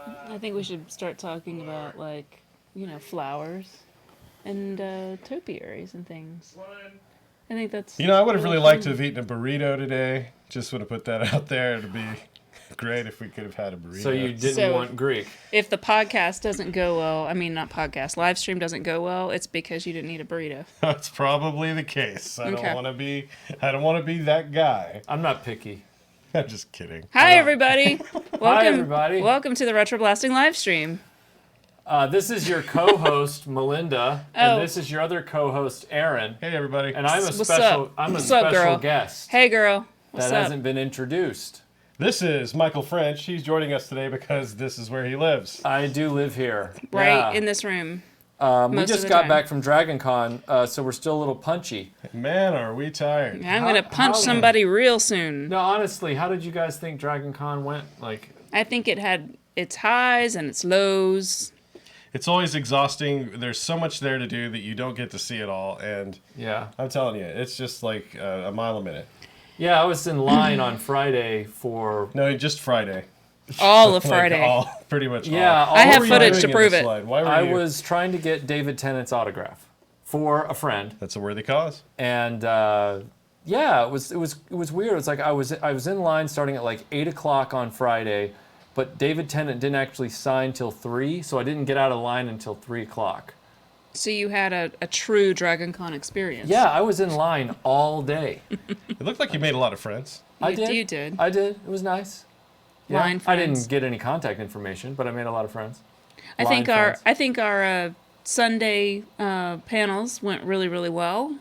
I think we should start talking about, like, flowers and topiaries and things. I think that's. I would have really liked to fun. have eaten a burrito today. Just want to put that out there. It'd be great if we could have had a burrito. So you didn't want Greek. If the podcast doesn't go well, I mean, not podcast, live stream doesn't go well, it's because you didn't eat a burrito. That's probably the case. I Okay. don't want to be. I don't want to be that guy. I'm not picky. I'm just kidding. Hi, everybody. Welcome, Hi, everybody. Welcome to the RetroBlasting live stream. This is your co-host Melinda, and this is your other co-host Aaron. Hey, everybody. And I'm a What's special. up? I'm a What's up, special girl? guest Hey, girl. What's that up? hasn't been introduced. This is Michael French. He's joining us today because this is where he lives. I do live here. Right in this room. We most just of the got time. back from Dragon Con, so we're still a little punchy. Man, are we tired. I'm going to punch how- somebody real soon. No, honestly, how did you guys think Dragon Con went? Like, I think it had its highs and its lows. It's always exhausting. There's so much there to do that you don't get to see it all. And yeah. I'm telling you, it's just like a mile a minute. Yeah, I was in line on Friday for... No, just Friday. All of Friday. Pretty much Yeah, all. I have What were you footage doing to in prove this it. line? Why were I you? was trying to get David Tennant's autograph for a friend. That's a worthy cause. And yeah, it was weird. It's like I was in line starting at like 8 o'clock on Friday, but David Tennant didn't actually sign till 3, so I didn't get out of line until 3 o'clock. So you had a true Dragon Con experience. Yeah, I was in line all day. It looked like you made a lot of friends. I did. You did. I did. It was nice. Yeah, Line I friends. didn't get any contact information, but I made a lot of friends. I Line think friends. our Sunday panels went really, really well.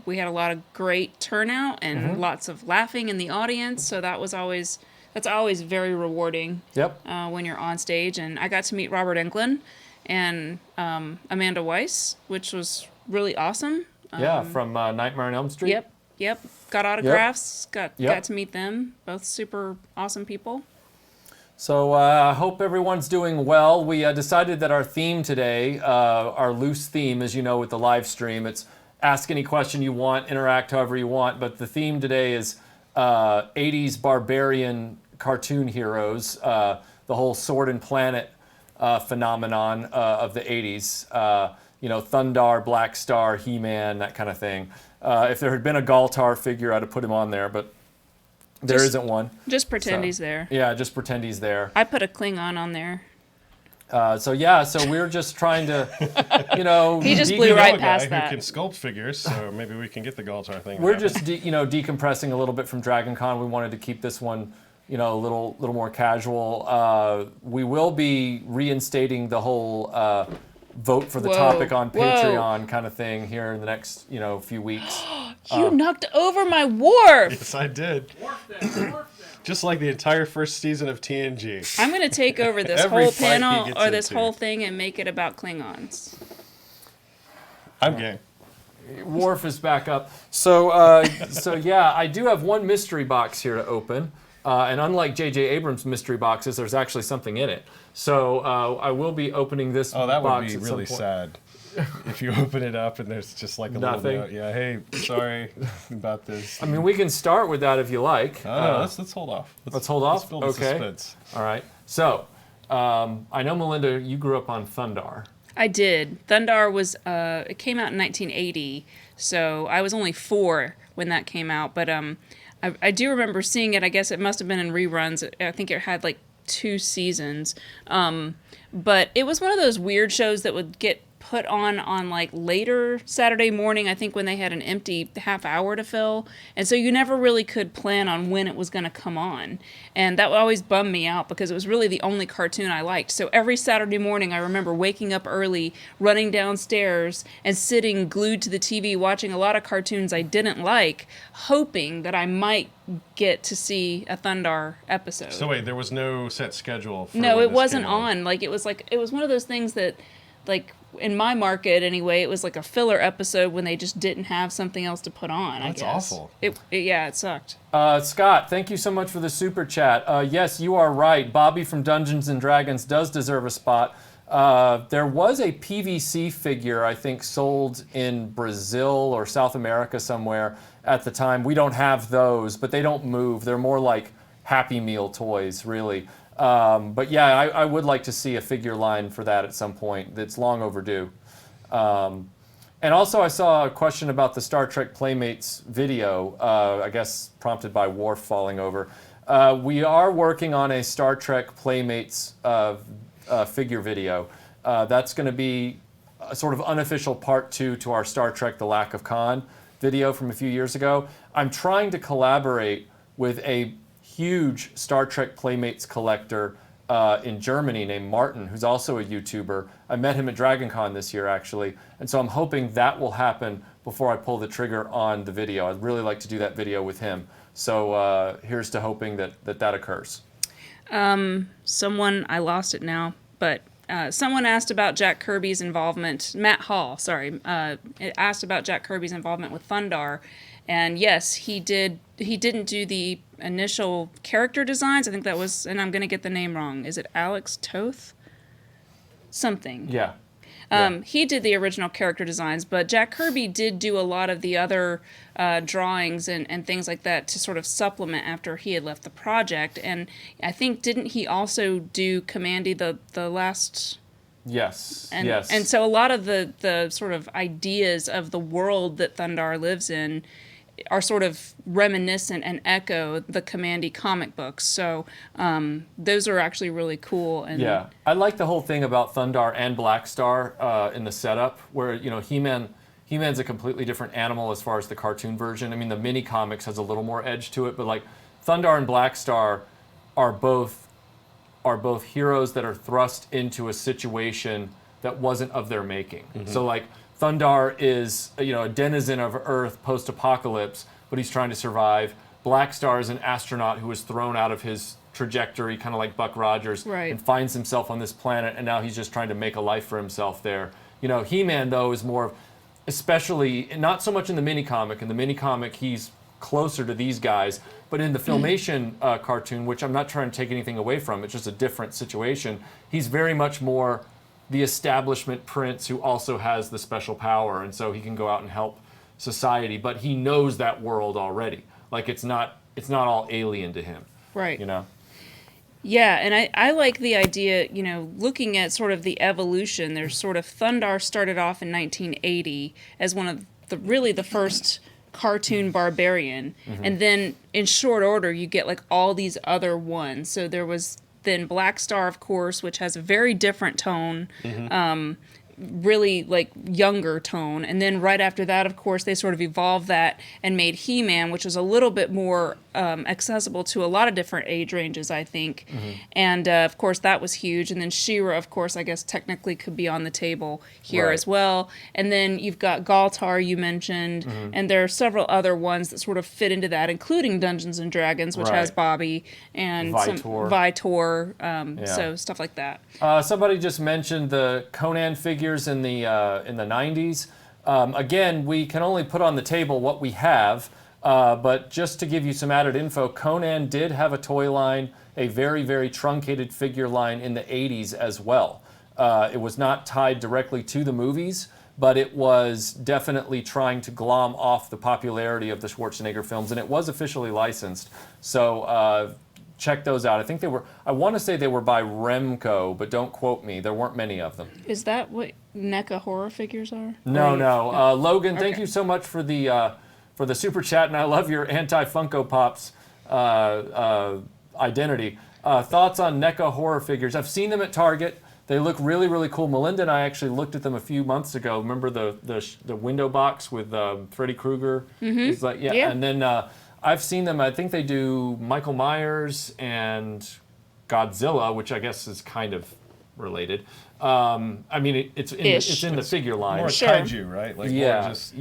We had a lot of great turnout and lots of laughing in the audience. So that's always very rewarding. Yep. When you're on stage. And I got to meet Robert Englund and Amanda Weiss, which was really awesome. Yeah, from Nightmare on Elm Street. Yep. Got autographs. Got to meet them. Both super awesome people. So I hope everyone's doing well. We decided that our theme today, our loose theme, as you know, with the live stream, it's ask any question you want, interact however you want. But the theme today is 80s barbarian cartoon heroes, the whole Sword and Planet phenomenon of the 80s. Thundar, Black Star, He-Man, that kind of thing. If there had been a Galtar figure, I'd have put him on there, but there isn't one. Just pretend So, he's there. Yeah, just pretend he's there. I put a Klingon on there. So we're just trying to, He just We blew know right a guy past who that. can sculpt figures, so maybe we can get the Galtar thing. we're happen. just decompressing a little bit from Dragon Con. We wanted to keep this one, a little more casual. We will be reinstating the whole vote for the topic on Patreon kind of thing here in the next few weeks. You knocked over my wharf. Yes, I did. Just like the entire first season of TNG. I'm gonna take over this Every whole fight he panel gets or this into. whole thing and make it about Klingons. I'm game. Worf is back up. So yeah, I do have one mystery box here to open. And unlike J.J. Abrams' mystery boxes, there's actually something in it. So I will be opening this Oh, that would box be at some really point. sad. If you open it up and there's just like a Nothing. little note. Yeah, hey, sorry about this. I mean, we can start with that if you like. No, let's hold off. Let's hold off? Let's build the Okay. suspense. All right. So, I know, Melinda, you grew up on Thundar. I did. Thundar was it came out in 1980, so I was only 4 when that came out. But I do remember seeing it. I guess it must have been in reruns. I think it had like 2 seasons. But it was one of those weird shows that would get put on like later Saturday morning, I think, when they had an empty half hour to fill. And so you never really could plan on when it was going to come on. And that would always bum me out because it was really the only cartoon I liked. So every Saturday morning, I remember waking up early, running downstairs, and sitting glued to the TV watching a lot of cartoons I didn't like, hoping that I might get to see a Thundar episode. So wait, there was no set schedule for No, when it this wasn't came on. Like it was one of those things that, like, in my market anyway, it was like a filler episode when they just didn't have something else to put on. I That's guess. awful. It sucked. Scott, thank you so much for the super chat. Yes, you are right. Bobby from Dungeons and Dragons does deserve a spot. There was a PVC figure, I think, sold in Brazil or South America somewhere at the time. We don't have those, but they don't move. They're more like Happy Meal toys, really. But yeah, I would like to see a figure line for that at some point. It's long overdue. And also, I saw a question about the Star Trek Playmates video, I guess prompted by Worf falling over. We are working on a Star Trek Playmates figure video. That's going to be a sort of unofficial part 2 to our Star Trek The Lack of Khan video from a few years ago. I'm trying to collaborate with a huge Star Trek Playmates collector in Germany named Martin, who's also a YouTuber. I met him at DragonCon this year, actually, and so I'm hoping that will happen before I pull the trigger on the video. I'd really like to do that video with him. So here's to hoping that occurs. Someone, I lost it now, but someone asked about Jack Kirby's involvement. Matt Hall, sorry, asked about Jack Kirby's involvement with Thundar. And yes, he did. He didn't do the initial character designs. I think that was, and I'm going to get the name wrong. Is it Alex Toth? Something. Yeah. He did the original character designs, but Jack Kirby did do a lot of the other drawings and things like that to sort of supplement after he had left the project. And I think, didn't he also do Commandy the last... Yes, and, yes. And so a lot of the sort of ideas of the world that Thundar lives in are sort of reminiscent and echo the Commandy comic books. So those are actually really cool. And yeah, I like the whole thing about Thundar and Black Star in the setup, where, you know, He-Man's a completely different animal as far as the cartoon version. I mean, the mini comics has a little more edge to it, but like Thundar and Black Star are both heroes that are thrust into a situation that wasn't of their making. Mm-hmm. So like Thundar is, you know, a denizen of Earth post-apocalypse, but he's trying to survive. Black Star is an astronaut who was thrown out of his trajectory, kind of like Buck Rogers, right, and finds himself on this planet, and now he's just trying to make a life for himself there. You know, He-Man, though, is more, especially, not so much in the mini-comic. In the mini-comic, he's closer to these guys, but in the Filmation cartoon, which I'm not trying to take anything away from, it's just a different situation, he's very much more the establishment prince who also has the special power, and so he can go out and help society, but he knows that world already. Like, it's not all alien to him. Right. You know? Yeah, and I like the idea, you know, looking at sort of the evolution. There's sort of Thundar started off in 1980 as one of the first cartoon Barbarian, and then in short order you get like all these other ones. So there was then Black Star, of course, which has a very different tone, really like younger tone, and then right after that, of course, they sort of evolved that and made He-Man, which was a little bit more accessible to a lot of different age ranges, I think. And of course that was huge. And then She-Ra, of course, I guess technically could be on the table here as well. And then you've got Galtar, you mentioned, and there are several other ones that sort of fit into that, including Dungeons and Dragons, which has Bobby and Vitor, so stuff like that. Somebody just mentioned the Conan figures in the 90s. Again, we can only put on the table what we have, but just to give you some added info, Conan did have a toy line, a very, very truncated figure line in the 80s as well. It was not tied directly to the movies, but it was definitely trying to glom off the popularity of the Schwarzenegger films, and it was officially licensed. So check those out. I think I want to say they were by Remco, but don't quote me. There weren't many of them. Is that what NECA horror figures are? No. Logan, thank you so much for the super chat, and I love your anti-Funko Pops identity. Thoughts on NECA horror figures? I've seen them at Target. They look really, really cool. Melinda and I actually looked at them a few months ago. Remember the window box with Freddy Krueger? It's like, yeah. And then I've seen them. I think they do Michael Myers and Godzilla, which I guess is kind of related. I mean, it's in the figure line. More kaiju, right? Like more just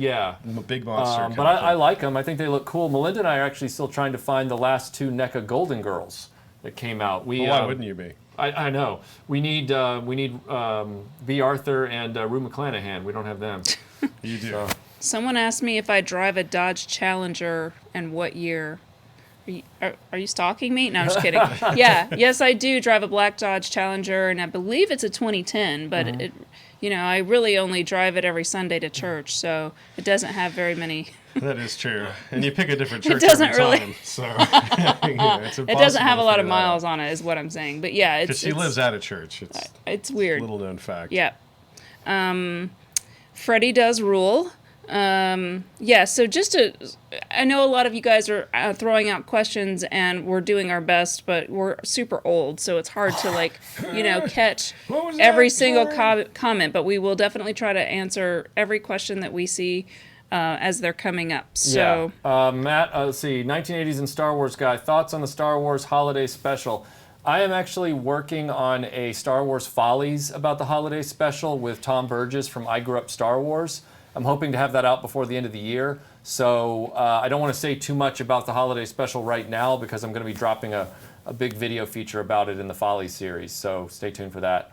big monster. But I like them. I think they look cool. Melinda and I are actually still trying to find the last 2 NECA Golden Girls that came out. Why wouldn't you be? I know. We need B. Arthur and Rue McClanahan. We don't have them. You do. So. Someone asked me if I drive a Dodge Challenger and what year. Are you stalking me? No, I'm just kidding. Yes, I do drive a black Dodge Challenger, and I believe it's a 2010, but I really only drive it every Sunday to church, so it doesn't have very many That is true. And you pick a different church doesn't every really- time. So it's It doesn't have a lot of miles on it, is what I'm saying. But yeah, Because she lives at a church. It's weird. a little known fact. Yeah. Freddie does rule. Yeah, so I know a lot of you guys are throwing out questions, and we're doing our best, but we're super old, so it's hard to catch every single comment. But we will definitely try to answer every question that we see as they're coming up. So Matt, let's see, 1980s and Star Wars guy, thoughts on the Star Wars holiday special? I am actually working on a Star Wars Follies about the holiday special with Tom Burgess from I Grew Up Star Wars. I'm hoping to have that out before the end of the year. So I don't want to say too much about the holiday special right now because I'm going to be dropping a big video feature about it in the Follies series. So stay tuned for that.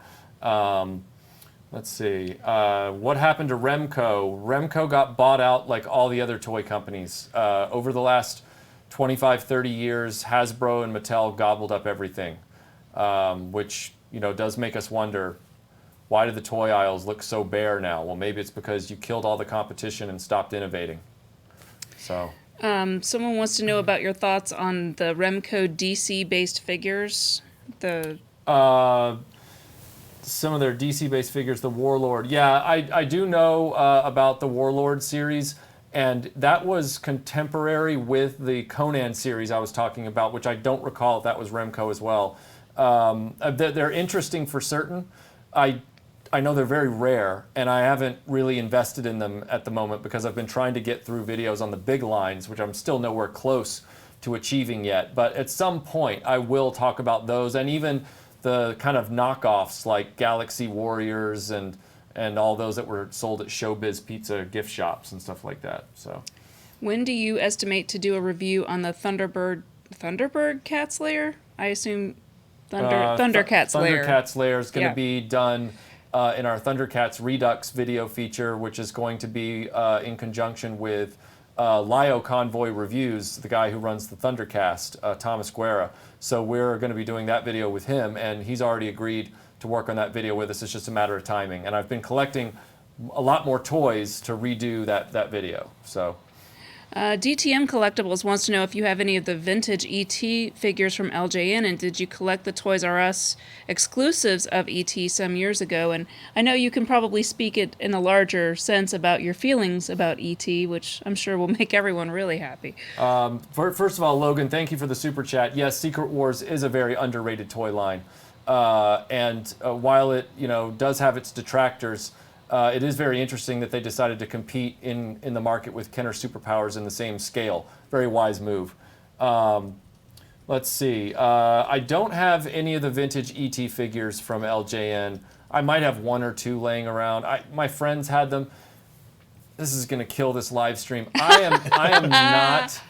Let's see. What happened to Remco? Remco got bought out like all the other toy companies. Over the last 25, 30 years, Hasbro and Mattel gobbled up everything, which does make us wonder, why do the toy aisles look so bare now? Well, maybe it's because you killed all the competition and stopped innovating. So. someone wants to know about your thoughts on the Remco DC-based figures. Some of their DC-based figures, the Warlord. Yeah, I do know about the Warlord series, and that was contemporary with the Conan series I was talking about, which I don't recall if that was Remco as well. They're interesting for certain. I know they're very rare, and I haven't really invested in them at the moment because I've been trying to get through videos on the big lines, which I'm still nowhere close to achieving yet. But at some point, I will talk about those, and even the kind of knockoffs like Galaxy Warriors and all those that were sold at Showbiz Pizza gift shops and stuff like that. So, when do you estimate to do a review on the Thunderbird Cat Slayer? I assume Thundercat Slayer. Thundercat Slayer is going to Yeah. be done in our Thundercats Redux video feature, which is going to be in conjunction with Lio Convoy Reviews, the guy who runs the Thundercast, Thomas Guerra. So we're going to be doing that video with him, and he's already agreed to work on that video with us. It's just a matter of timing. And I've been collecting a lot more toys to redo that video. So. DTM Collectibles wants to know if you have any of the vintage ET figures from LJN, and did you collect the Toys R Us exclusives of ET some years ago? And I know you can probably speak it in a larger sense about your feelings about ET, which I'm sure will make everyone really happy. First of all, Logan, thank you for the super chat. Yes, Secret Wars is a very underrated toy line, and while it does have its detractors, it is very interesting that they decided to compete in the market with Kenner Superpowers in the same scale. Very wise move. Let's see. I don't have any of the vintage ET figures from LJN. I might have one or two laying around. My friends had them. This is going to kill this live stream. I am not.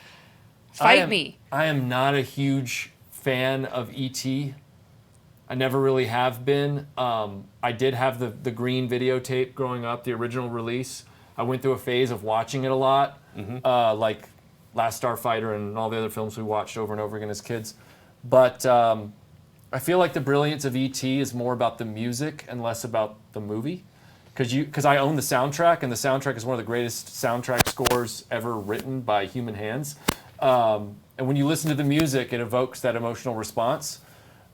Fight me. I am not a huge fan of ET. I never really have been. I did have the green videotape growing up, the original release. I went through a phase of watching it a lot, like Last Starfighter and all the other films we watched over and over again as kids. But I feel like the brilliance of E.T. is more about the music and less about the movie. Because I own the soundtrack, and the soundtrack is one of the greatest soundtrack scores ever written by human hands. And when you listen to the music, it evokes that emotional response.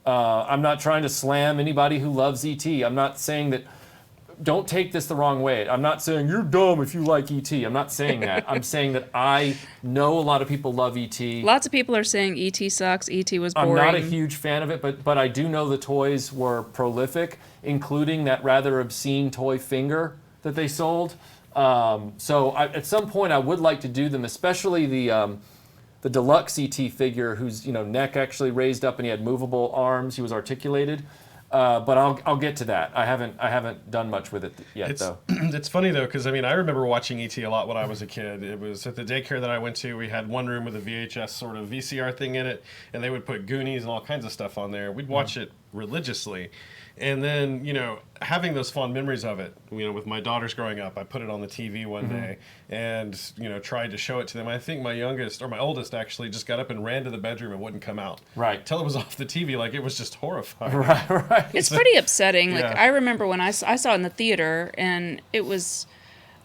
I'm not trying to slam anybody who loves E.T. I'm not saying that, don't take this the wrong way. I'm not saying you're dumb if you like E.T. I'm not saying that. I'm saying that I know a lot of people love E.T. Lots of people are saying E.T. sucks, E.T. was boring. I'm not a huge fan of it, but I do know the toys were prolific, including that rather obscene toy finger that they sold. So at some point I would like to do them, especially the deluxe ET figure whose neck actually raised up and he had movable arms. He was articulated, but I'll get to that. I haven't done much with it yet though. It's funny though, because I remember watching ET a lot when I was a kid. It was at the daycare that I went to. We had one room with a VHS sort of VCR thing in it, and they would put Goonies and all kinds of stuff on there. We'd watch it religiously. And then, having those fond memories of it, with my daughters growing up, I put it on the TV one day and, tried to show it to them. I think my oldest actually just got up and ran to the bedroom and wouldn't come out. Right. Till it was off the TV, like it was just horrifying. Right. It's pretty upsetting. Like, Yeah. I remember when I saw it in the theater, and it was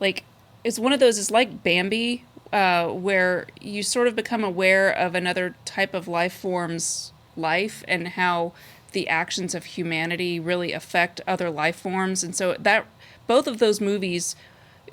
like, it's one of those, it's like Bambi where you sort of become aware of another type of life form's life and how the actions of humanity really affect other life forms. And so that both of those movies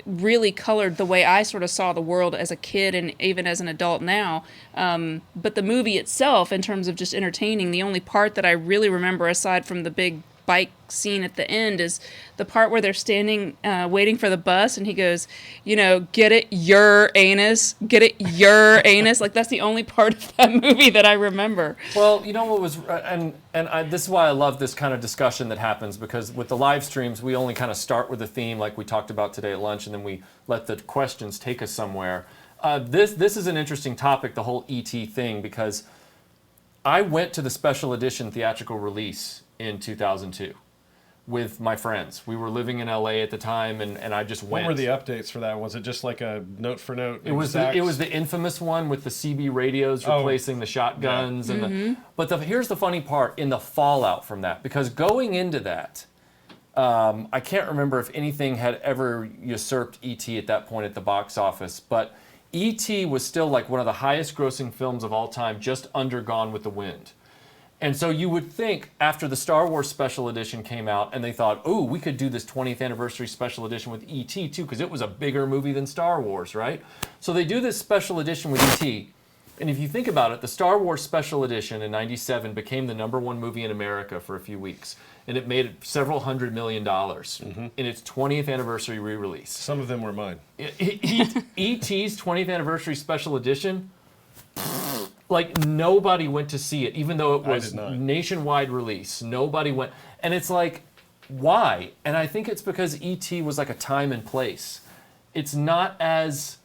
really colored the way I sort of saw the world as a kid and even as an adult now. But the movie itself, in terms of just entertaining, the only part that I really remember aside from the big bike scene at the end is the part where they're standing waiting for the bus and he goes, get it your anus, get it your anus. Like, that's the only part of that movie that I remember. Well, you know what was, this is why I love this kind of discussion that happens, because with the live streams, we only kind of start with a theme like we talked about today at lunch, and then we let the questions take us somewhere. This is an interesting topic, the whole E.T. thing, because I went to the special edition theatrical release in 2002 with my friends. We were living in LA at the time, and I just went. What were the updates for that? Was it just like a note for note? It was the infamous one with the CB radios replacing the shotguns, and but here's the funny part in the fallout from that, because going into that, I can't remember if anything had ever usurped E.T. at that point at the box office, but E.T. was still like one of the highest grossing films of all time, just under Gone with the Wind. And so you would think after the Star Wars Special Edition came out and they thought, oh, we could do this 20th anniversary Special Edition with E.T. too, because it was a bigger movie than Star Wars, right? So they do this Special Edition with E.T. And if you think about it, the Star Wars Special Edition in '97 became the #1 movie in America for a few weeks. And it made several $100 million in its 20th anniversary re-release. Some of them were mine. E.T.'s 20th anniversary Special Edition, like, nobody went to see it, even though it was nationwide release. Nobody went. And it's like, why? And I think it's because E.T. was like a time and place. It's not as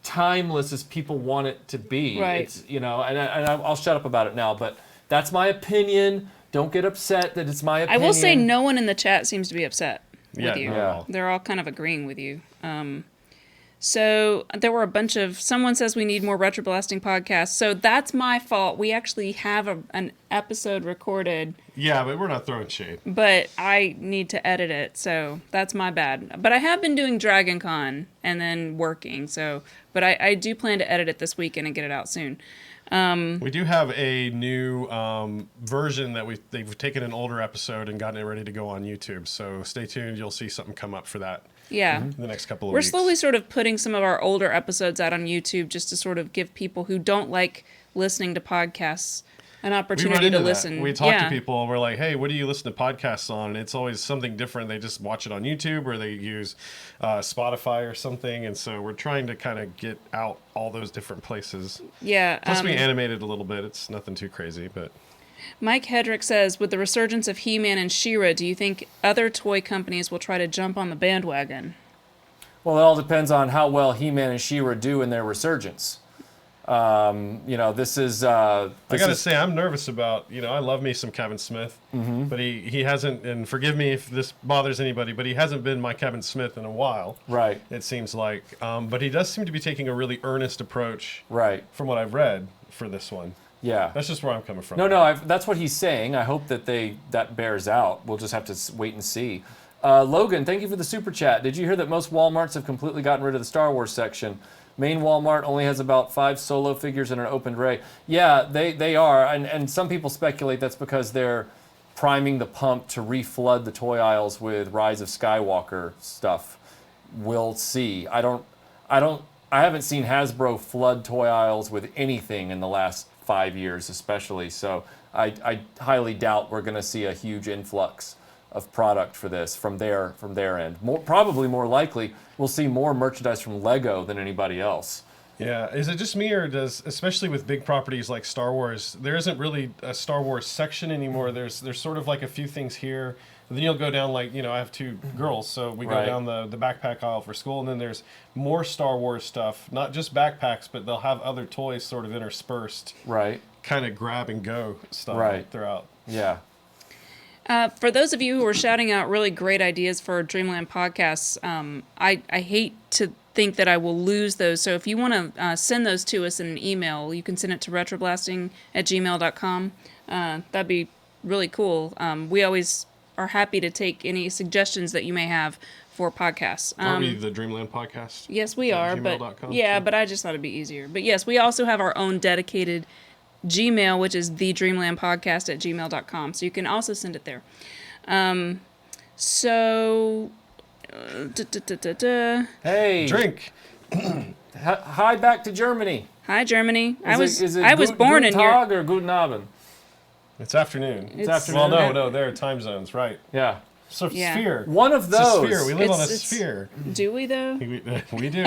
timeless as people want it to be. Right. It's, and I'll shut up about it now, but that's my opinion. Don't get upset that it's my opinion. I will say no one in the chat seems to be upset with you. Yeah. They're all kind of agreeing with you. So there were a bunch of, someone says we need more RetroBlasting podcasts. So that's my fault. We actually have an episode recorded. Yeah, but we're not throwing shade. But I need to edit it, so that's my bad. But I have been doing Dragon Con and then working. But I do plan to edit it this weekend and get it out soon. We do have a new version that they've taken an older episode and gotten it ready to go on YouTube. So stay tuned. You'll see something come up for that. Yeah. In the next couple of We're weeks. slowly sort of putting some of our older episodes out on YouTube just to sort of give people who don't like listening to podcasts an opportunity to listen. We talk to people and we're like, hey, what do you listen to podcasts on? And it's always something different. They just watch it on YouTube or they use Spotify or something. And so we're trying to kind of get out all those different places. Yeah. Plus we animated a little bit. It's nothing too crazy, but... Mike Hedrick says, with the resurgence of He-Man and She-Ra, do you think other toy companies will try to jump on the bandwagon? Well, it all depends on how well He-Man and She-Ra do in their resurgence. This is... I got to say, I'm nervous about, I love me some Kevin Smith, but he hasn't, and forgive me if this bothers anybody, but he hasn't been my Kevin Smith in a while. Right. It seems like. But he does seem to be taking a really earnest approach. Right. From what I've read for this one. Yeah. That's just where I'm coming from. No, that's what he's saying. I hope that that bears out. We'll just have to wait and see. Logan, thank you for the super chat. Did you hear that most Walmarts have completely gotten rid of the Star Wars section? Main Walmart only has about 5 solo figures in an open array. Yeah, they are. And some people speculate that's because they're priming the pump to reflood the toy aisles with Rise of Skywalker stuff. We'll see. I haven't seen Hasbro flood toy aisles with anything in the last 5 years especially, so I highly doubt we're going to see a huge influx of product for this from their end. Probably more likely we'll see more merchandise from Lego than anybody else. Yeah, is it just me or especially with big properties like Star Wars, there isn't really a Star Wars section anymore. There's sort of like a few things here. And then you'll go down I have 2 girls, so we go down the backpack aisle for school, and then there's more Star Wars stuff, not just backpacks, but they'll have other toys sort of interspersed. Right. Kind of grab and go stuff throughout. Yeah. For those of you who are shouting out really great ideas for Dreamland podcasts, I hate to think that I will lose those. So if you want to send those to us in an email, you can send it to retroblasting@gmail.com. That'd be really cool. We always are happy to take any suggestions that you may have for podcasts. Are we the Dreamland Podcast? Yes, we are. But gmail.com? yeah, but I just thought it'd be easier. But yes, we also have our own dedicated Gmail, which is thedreamlandpodcast@gmail.com. So you can also send it there. Hey, Drink. Hi, back to Germany. Hi, Germany. Is it I was born in Guten here. Tag or Guten Abend? It's afternoon. It's afternoon. Well, no, there are time zones, right? Yeah. So Yeah. sphere. One of It's a those. sphere. We live on a It's- sphere. Do we though? We do.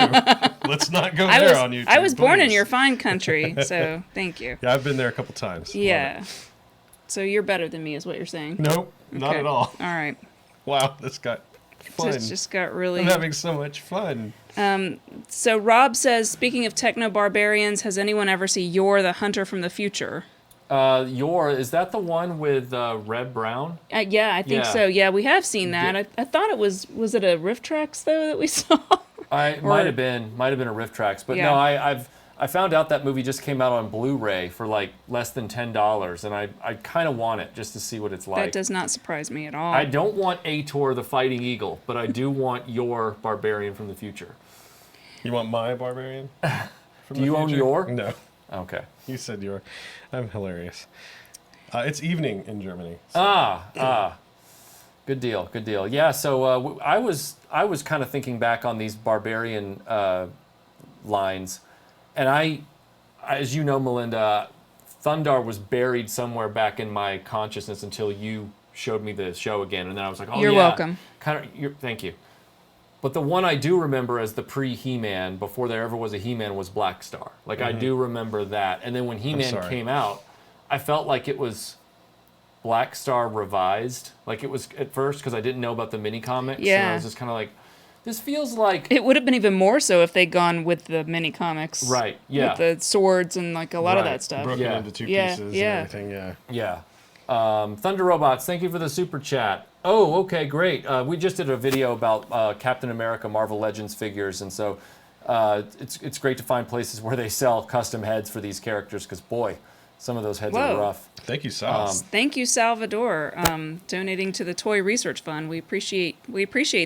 Let's not go I there was on YouTube. I was born in please. your fine country, so thank you. Yeah, I've been there a couple times. Love Yeah. it. So you're better than me, is what you're saying. Nope, not Okay. at all. All right. Wow, this got fun. It just got really. I'm having so much fun. So Rob says, speaking of techno barbarians, has anyone ever seen Yor the Hunter from the Future? Is that the one with Reb Brown? Yeah, I think Yeah. so. Yeah, we have seen that. Yeah. I thought it was it a Rift Tracks though that we saw? Might have been a Rift Tracks, but Yeah. no, I found out that movie just came out on Blu-ray for like less than $10, and I kind of want it just to see what it's like. That does not surprise me at all. I don't want Ator the Fighting Eagle, but I do want your Barbarian from the future. You want my barbarian? Do you own your? No, Okay. you said your. I'm hilarious. It's evening in Germany. So. Good deal. Good deal. Yeah. So I was kind of thinking back on these Barbarian lines, and as you know, Melinda, Thundar was buried somewhere back in my consciousness until you showed me the show again, and then I was like, oh, You're yeah. welcome. Thank you. But the one I do remember as the pre-He-Man, before there ever was a He-Man, was Black Star. Like, I do remember that. And then when He-Man sorry. came out, I felt like it was Black Star revised. Like, it was at first, because I didn't know about the mini-comics. And Yeah. I was just kind of like, this feels like... It would have been even more so if they'd gone with the mini comics. Right, yeah. With the swords and like a lot of Right. that stuff. Broken Yeah. into two Yeah, pieces yeah. and everything, yeah. Yeah. Thunder Robots, thank you for the super chat. Oh, okay, great. We just did a video about Captain America Marvel Legends figures, and so it's great to find places where they sell custom heads for these characters, because boy, some of those heads are Whoa. rough. Thank you, Sal. Thank you, Salvador, donating to the Toy Research Fund. We appreciate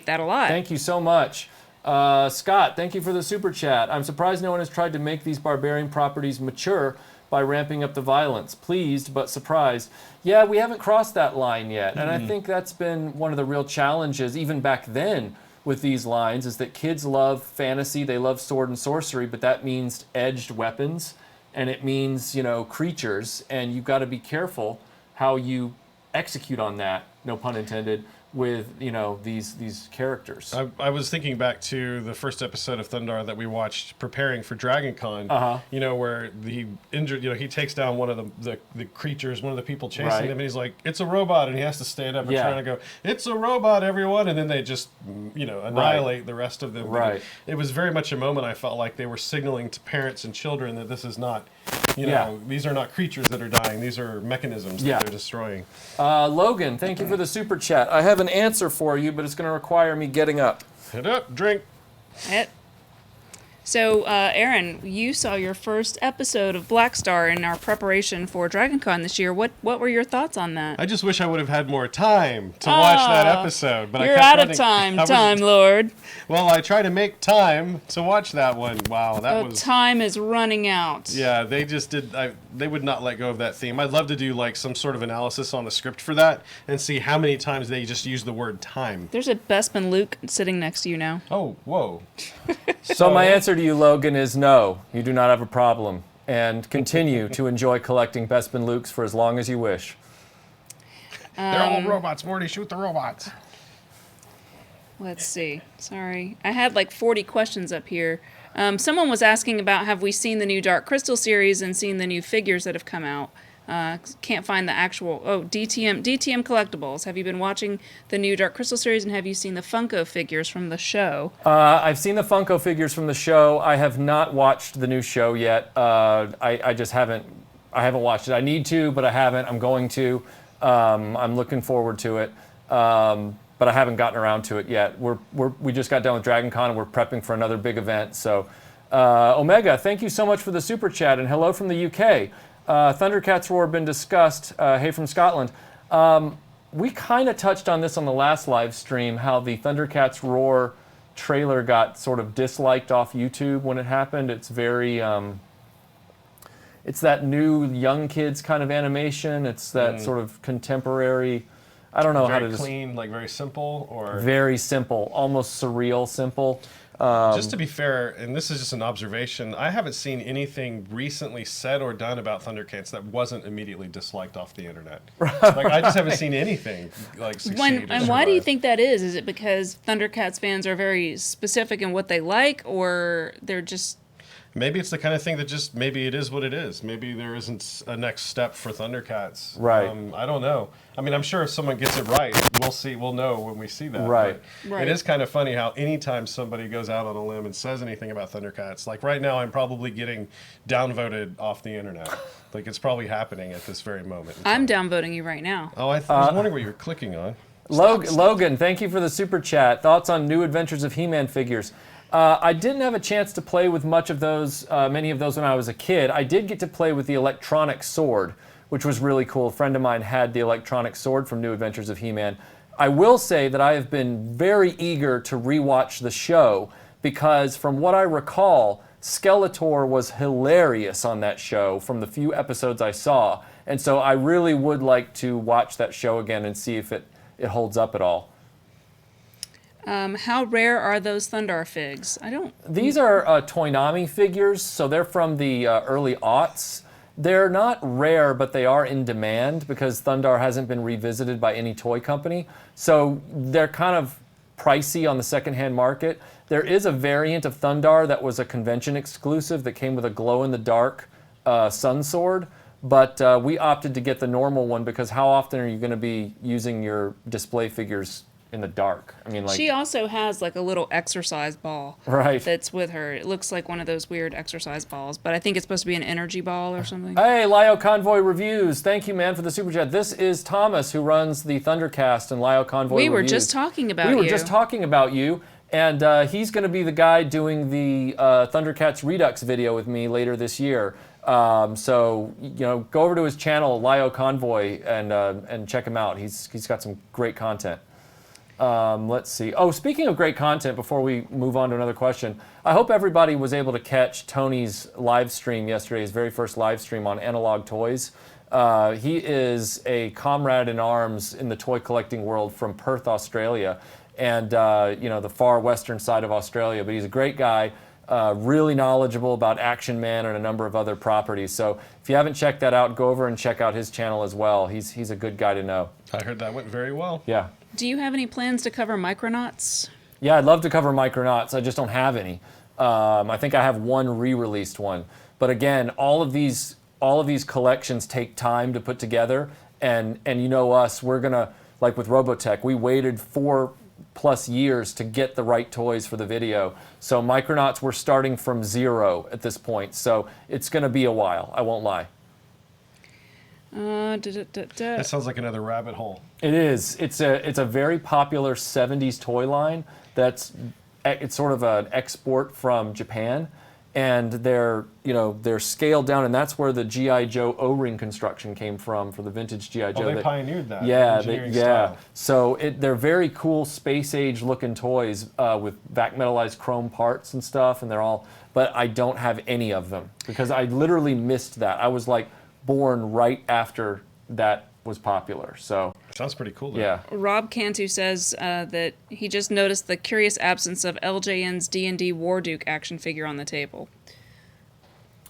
that a lot. Thank you so much. Scott, thank you for the super chat. I'm surprised no one has tried to make these barbarian properties mature by ramping up the violence. Pleased, but surprised. Yeah, we haven't crossed that line yet. And I think that's been one of the real challenges, even back then, with these lines, is that kids love fantasy, they love sword and sorcery, but that means edged weapons, and it means, creatures, and you've got to be careful how you execute on that, no pun intended, with these characters. I was thinking back to the first episode of Thundar that we watched preparing for Dragon Con, where he injured, he takes down one of the creatures, one of the people chasing Right. him, and he's like, it's a robot, and he has to stand up and Yeah. try to go, it's a robot, everyone, and then they just, annihilate the rest of them. Right. It was very much a moment I felt like they were signaling to parents and children that this is not, Yeah. these are not creatures that are dying, these are mechanisms Yeah. that they're destroying. Logan, thank you for the super chat. I have an answer for you, but it's going to require me getting up. Hit up, drink. So, Aaron, you saw your first episode of Black Star in our preparation for Dragon Con this year. What were your thoughts on that? I just wish I would have had more time to watch that episode. But You're I kept out of running- time, I was- Time Lord. Well, I try to make time to watch that one. Wow, that was... Time is running out. Yeah, they just did... they would not let go of that theme. I'd love to do like some sort of analysis on the script for that and see how many times they just use the word time. There's a Bespin Luke sitting next to you now. Oh, whoa. So my answer to you, Logan, is no. You do not have a problem. And continue to enjoy collecting Bespin Lukes for as long as you wish. They're all robots, Morty. Shoot the robots. Let's see. Sorry. I had like 40 questions up here. Someone was asking about have we seen the new Dark Crystal series and seen the new figures that have come out. Can't find the actual... Oh, DTM Collectibles. Have you been watching the new Dark Crystal series, and have you seen the Funko figures from the show? I've seen the Funko figures from the show. I have not watched the new show yet. I just haven't... I haven't watched it. I need to, but I haven't. I'm going to. I'm looking forward to it. But I haven't gotten around to it yet. We just got done with Dragon Con, and we're prepping for another big event. So, Omega, thank you so much for the super chat, and hello from the UK. Thundercats Roar been discussed. Hey from Scotland. we kind of touched on this on the last live stream, how the Thundercats Roar trailer got sort of disliked off YouTube when it happened. It's very, it's that new young kids kind of animation. It's that sort of contemporary, I don't know how to Very clean, like very simple, or very simple, almost surreal simple. just to be fair, and this is just an observation, I haven't seen anything recently said or done about Thundercats that wasn't immediately disliked off the internet. Like I just haven't seen anything like succeed. And why do you think that is? Is it because Thundercats fans are very specific in what they like, or they're just... Maybe it's the kind of thing that just, maybe it is what it is. Maybe there isn't a next step for Thundercats. Right. I don't know. I mean, I'm sure if someone gets it right, we'll know when we see that. Right. But Right. It is kind of funny how anytime somebody goes out on a limb and says anything about Thundercats, like right now I'm probably getting downvoted off the internet. Like it's probably happening at this very moment. I'm downvoting you right now. Oh, I was wondering what you were clicking on. Logan, thank you for the super chat. Thoughts on New Adventures of He-Man figures? I didn't have a chance to play with much of those, many of those when I was a kid. I did get to play with the electronic sword, which was really cool. A friend of mine had the electronic sword from New Adventures of He-Man. I will say that I have been very eager to rewatch the show because from what I recall, Skeletor was hilarious on that show from the few episodes I saw. And so I really would like to watch that show again and see if it holds up at all. How rare are those Thundar figs? I don't... These are Toynami figures, so they're from the early aughts. They're not rare, but they are in demand because Thundar hasn't been revisited by any toy company. So they're kind of pricey on the secondhand market. There is a variant of Thundar that was a convention exclusive that came with a glow-in-the-dark sun sword, but we opted to get the normal one because how often are you going to be using your display figures in the dark? I mean, like, She also has like a little exercise ball right. that's with her. It looks like one of those weird exercise balls, but I think it's supposed to be an energy ball or something. Hey, Lio Convoy Reviews. Thank you, man, for the super chat. This is Thomas, who runs the Thundercast and Lio Convoy Reviews. We were just talking about you. We were just talking about you, and he's going to be the guy doing the Thundercats Redux video with me later this year. So, you know, go over to his channel, Lio Convoy, and check him out. He's got some great content. Let's see. Oh, speaking of great content, before we move on to another question, I hope everybody was able to catch Tony's live stream yesterday, his very first live stream on Analog Toys. He is a comrade in arms in the toy collecting world from Perth, Australia, and you know, the far western side of Australia. But he's a great guy, really knowledgeable about Action Man and a number of other properties. So if you haven't checked that out, go over and check out his channel as well. He's a good guy to know. I heard that went very well. Yeah. Do you have any plans to cover Micronauts? Yeah, I'd love to cover Micronauts. I just don't have any. I think I have one re-released one. But again, all of these collections take time to put together. And you know us, we're gonna, like with Robotech, we waited 4+ years to get the right toys for the video. So Micronauts, we're starting from zero at this point. So it's gonna be a while, I won't lie. That sounds like another rabbit hole. It is. It's a very popular 70s toy line it's sort of an export from Japan, and they're scaled down, and that's where the G.I. Joe O-ring construction came from for the vintage G.I. Joe. Oh, they pioneered that. Yeah, engineering style. So they're very cool space age looking toys with vac metallized chrome parts and stuff, and they're all. But I don't have any of them because I literally missed that. I was like born right after that was popular. So Sounds pretty cool, though. yeah. Rob Cantu says that he just noticed the curious absence of LJN's D&D Warduke action figure on the table.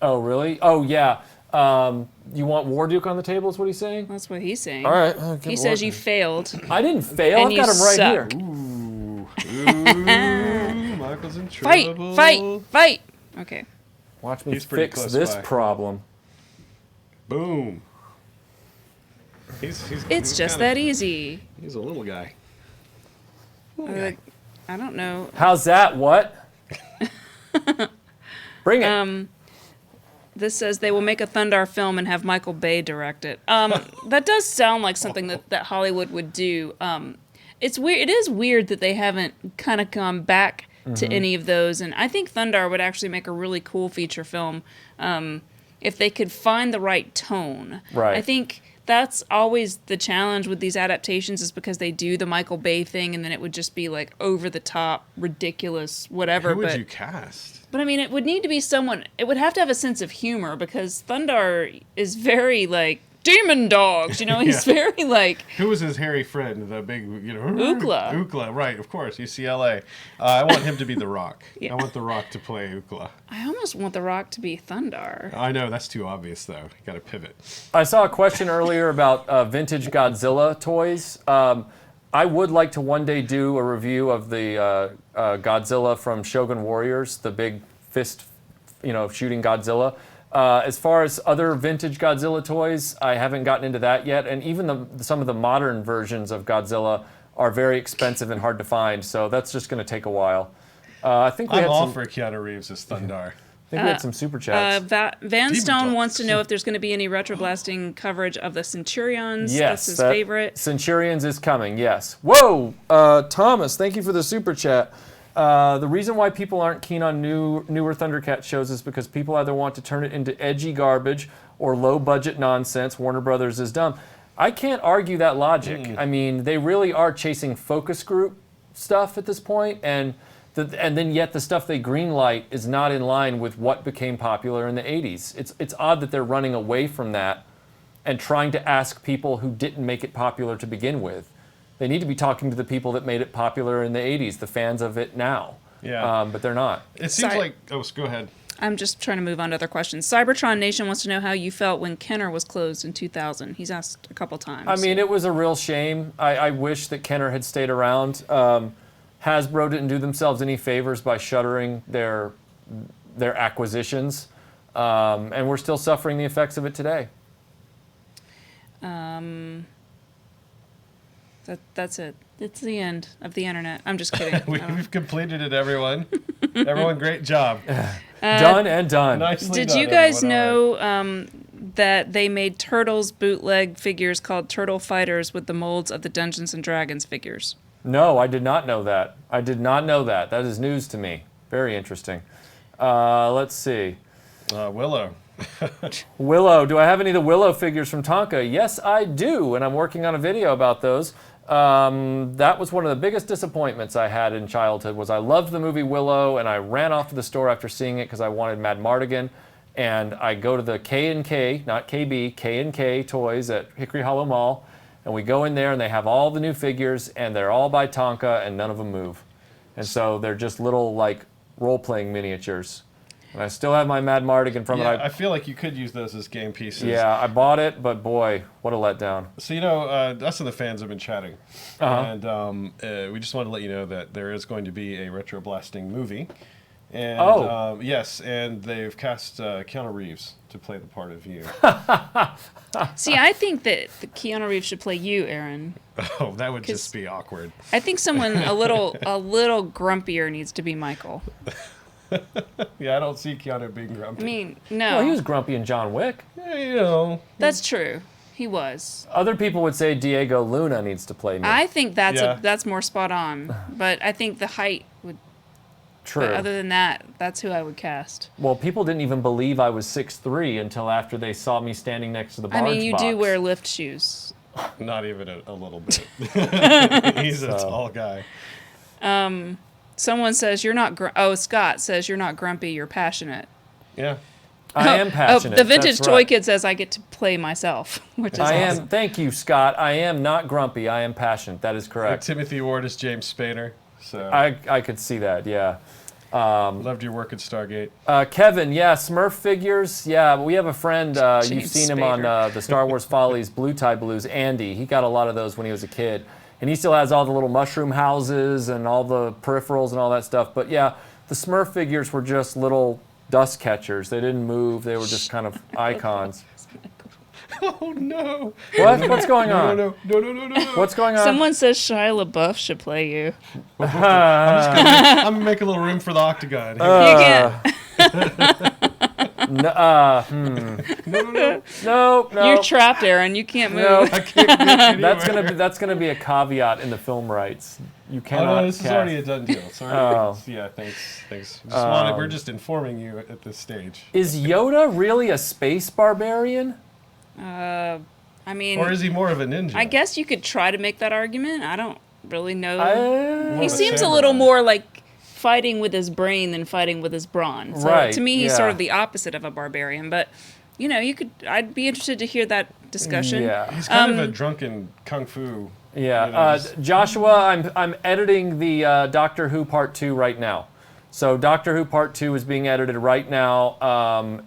Oh, really? Oh, yeah. You want Warduke on the table is what he's saying? That's what he's saying. All right. He says you failed. I didn't fail. And I've you got him right suck. here. Ooh, Michael's in trouble. Fight! Okay. Watch me He's pretty fix close this by. problem. Boom. It's he's just kinda- that easy. He's a little guy. I don't know. How's that? What? Bring it. This says they will make a Thundar film and have Michael Bay direct it. That does sound like something that Hollywood would do. It's weird. It is weird that they haven't kind of gone back to any of those. And I think Thundar would actually make a really cool feature film if they could find the right tone. Right. I think that's always the challenge with these adaptations, is because they do the Michael Bay thing, and then it would just be like over the top, ridiculous, whatever. Who would you cast? But I mean, it would need to be someone. It would have to have a sense of humor, because Thundar is very like demon dogs. You know, he's very like. Who was his hairy friend? The big, Ookla. Ookla, right? Of course, UCLA. I want him to be The Rock. Yeah. I want The Rock to play Ookla. I almost want The Rock to be Thundar. I know that's too obvious, though. You got to pivot. I saw a question earlier about vintage Godzilla toys. I would like to one day do a review of the Godzilla from Shogun Warriors, the big fist, shooting Godzilla. As far as other vintage Godzilla toys, I haven't gotten into that yet, and even some of the modern versions of Godzilla are very expensive and hard to find, so that's just going to take a while. I think I'm all for Keanu Reeves as Thundar. I think we had some super chats. Van Stone dogs. wants to know if there's going to be any RetroBlasting coverage of the Centurions. Yes, That's his favorite. Centurions is coming, yes. Whoa! Thomas, thank you for the super chat. The reason why people aren't keen on newer Thundercat shows is because people either want to turn it into edgy garbage or low-budget nonsense. Warner Brothers is dumb. I can't argue that logic. I mean, they really are chasing focus group stuff at this point, and then yet the stuff they greenlight is not in line with what became popular in the 80s. It's odd that they're running away from that and trying to ask people who didn't make it popular to begin with. They need to be talking to the people that made it popular in the 80s, the fans of it now. Yeah. But they're not. It seems like... Oh, go ahead. I'm just trying to move on to other questions. Cybertron Nation wants to know how you felt when Kenner was closed in 2000. He's asked a couple times. I mean, it was a real shame. I wish that Kenner had stayed around. Hasbro didn't do themselves any favors by shuttering their acquisitions. And we're still suffering the effects of it today. That's it. It's the end of the internet. I'm just kidding. We've completed it, everyone. Everyone, great job. Done and done. Nicely Did done, you guys everyone. know that they made Turtles bootleg figures called Turtle Fighters with the molds of the Dungeons and Dragons figures? No, I did not know that. I did not know that. That is news to me. Very interesting. Let's see. Willow. Willow. Do I have any of the Willow figures from Tonka? Yes, I do, and I'm working on a video about those. That was one of the biggest disappointments I had in childhood. Was I loved the movie Willow, and I ran off to the store after seeing it because I wanted Mad Mardigan. And I go to the K&K, not KB, K&K Toys at Hickory Hollow Mall, and we go in there, and they have all the new figures, and they're all by Tonka, and none of them move. And so they're just little, like, role-playing miniatures. And I still have my Mad Mardigan from it. I feel like you could use those as game pieces. Yeah, I bought it, but boy, what a letdown. So, us and the fans have been chatting. And we just wanted to let you know that there is going to be a RetroBlasting movie. And, yes, and they've cast Keanu Reeves to play the part of you. See, I think that the Keanu Reeves should play you, Aaron. Oh, that would just be awkward. I think someone a little grumpier needs to be Michael. Yeah, I don't see Keanu being grumpy. I mean, no. Well, he was grumpy in John Wick. Yeah, That's true. He was. Other people would say Diego Luna needs to play me. I think that's more spot on. But I think the height would. True. But other than that, that's who I would cast. Well, people didn't even believe I was 6'3" until after they saw me standing next to the barge I mean, you box. do wear lift shoes. Not even a little bit. He's a tall guy. Someone says you're not. Scott says you're not grumpy. You're passionate. Yeah. I am passionate. The vintage that's toy right. kid says I get to play myself, which is I awesome. am. Thank you, Scott. I am not grumpy. I am passionate. That is correct. Timothy Ward is James Spader. So I could see that. Yeah. loved your work at Stargate. Kevin, yeah, Smurf figures. Yeah, we have a friend. You've James seen him Spader. on the Star Wars Follies Blue Tie Blues. Andy, he got a lot of those when he was a kid, and he still has all the little mushroom houses and all the peripherals and all that stuff. But yeah, the Smurf figures were just little dust catchers. They didn't move. They were just kind of icons. Oh no! What? What's going on? No! What's going on? Someone says Shia LaBeouf should play you. I'm gonna make a little room for the octagon. You can't. No. You're trapped, Aaron. You can't move. No. I can't get anywhere. That's gonna be a caveat in the film rights. You Oh cannot. no, this is already a done deal. Sorry. Oh. Yeah, thanks. We're just informing you at this stage. Is Yoda really a space barbarian? I I mean, Or is he more of a ninja? I guess you could try to make that argument. I don't really know. More He of a seems a samurai. little more like fighting with his brain than fighting with his brawn. So Right, to me, he's yeah. sort of the opposite of a barbarian. But you could. I'd be interested to hear that discussion. Yeah. He's kind of a drunken kung fu. Yeah, you know, just- Joshua, I'm editing the Doctor Who Part 2 right now. So Doctor Who Part 2 is being edited right now,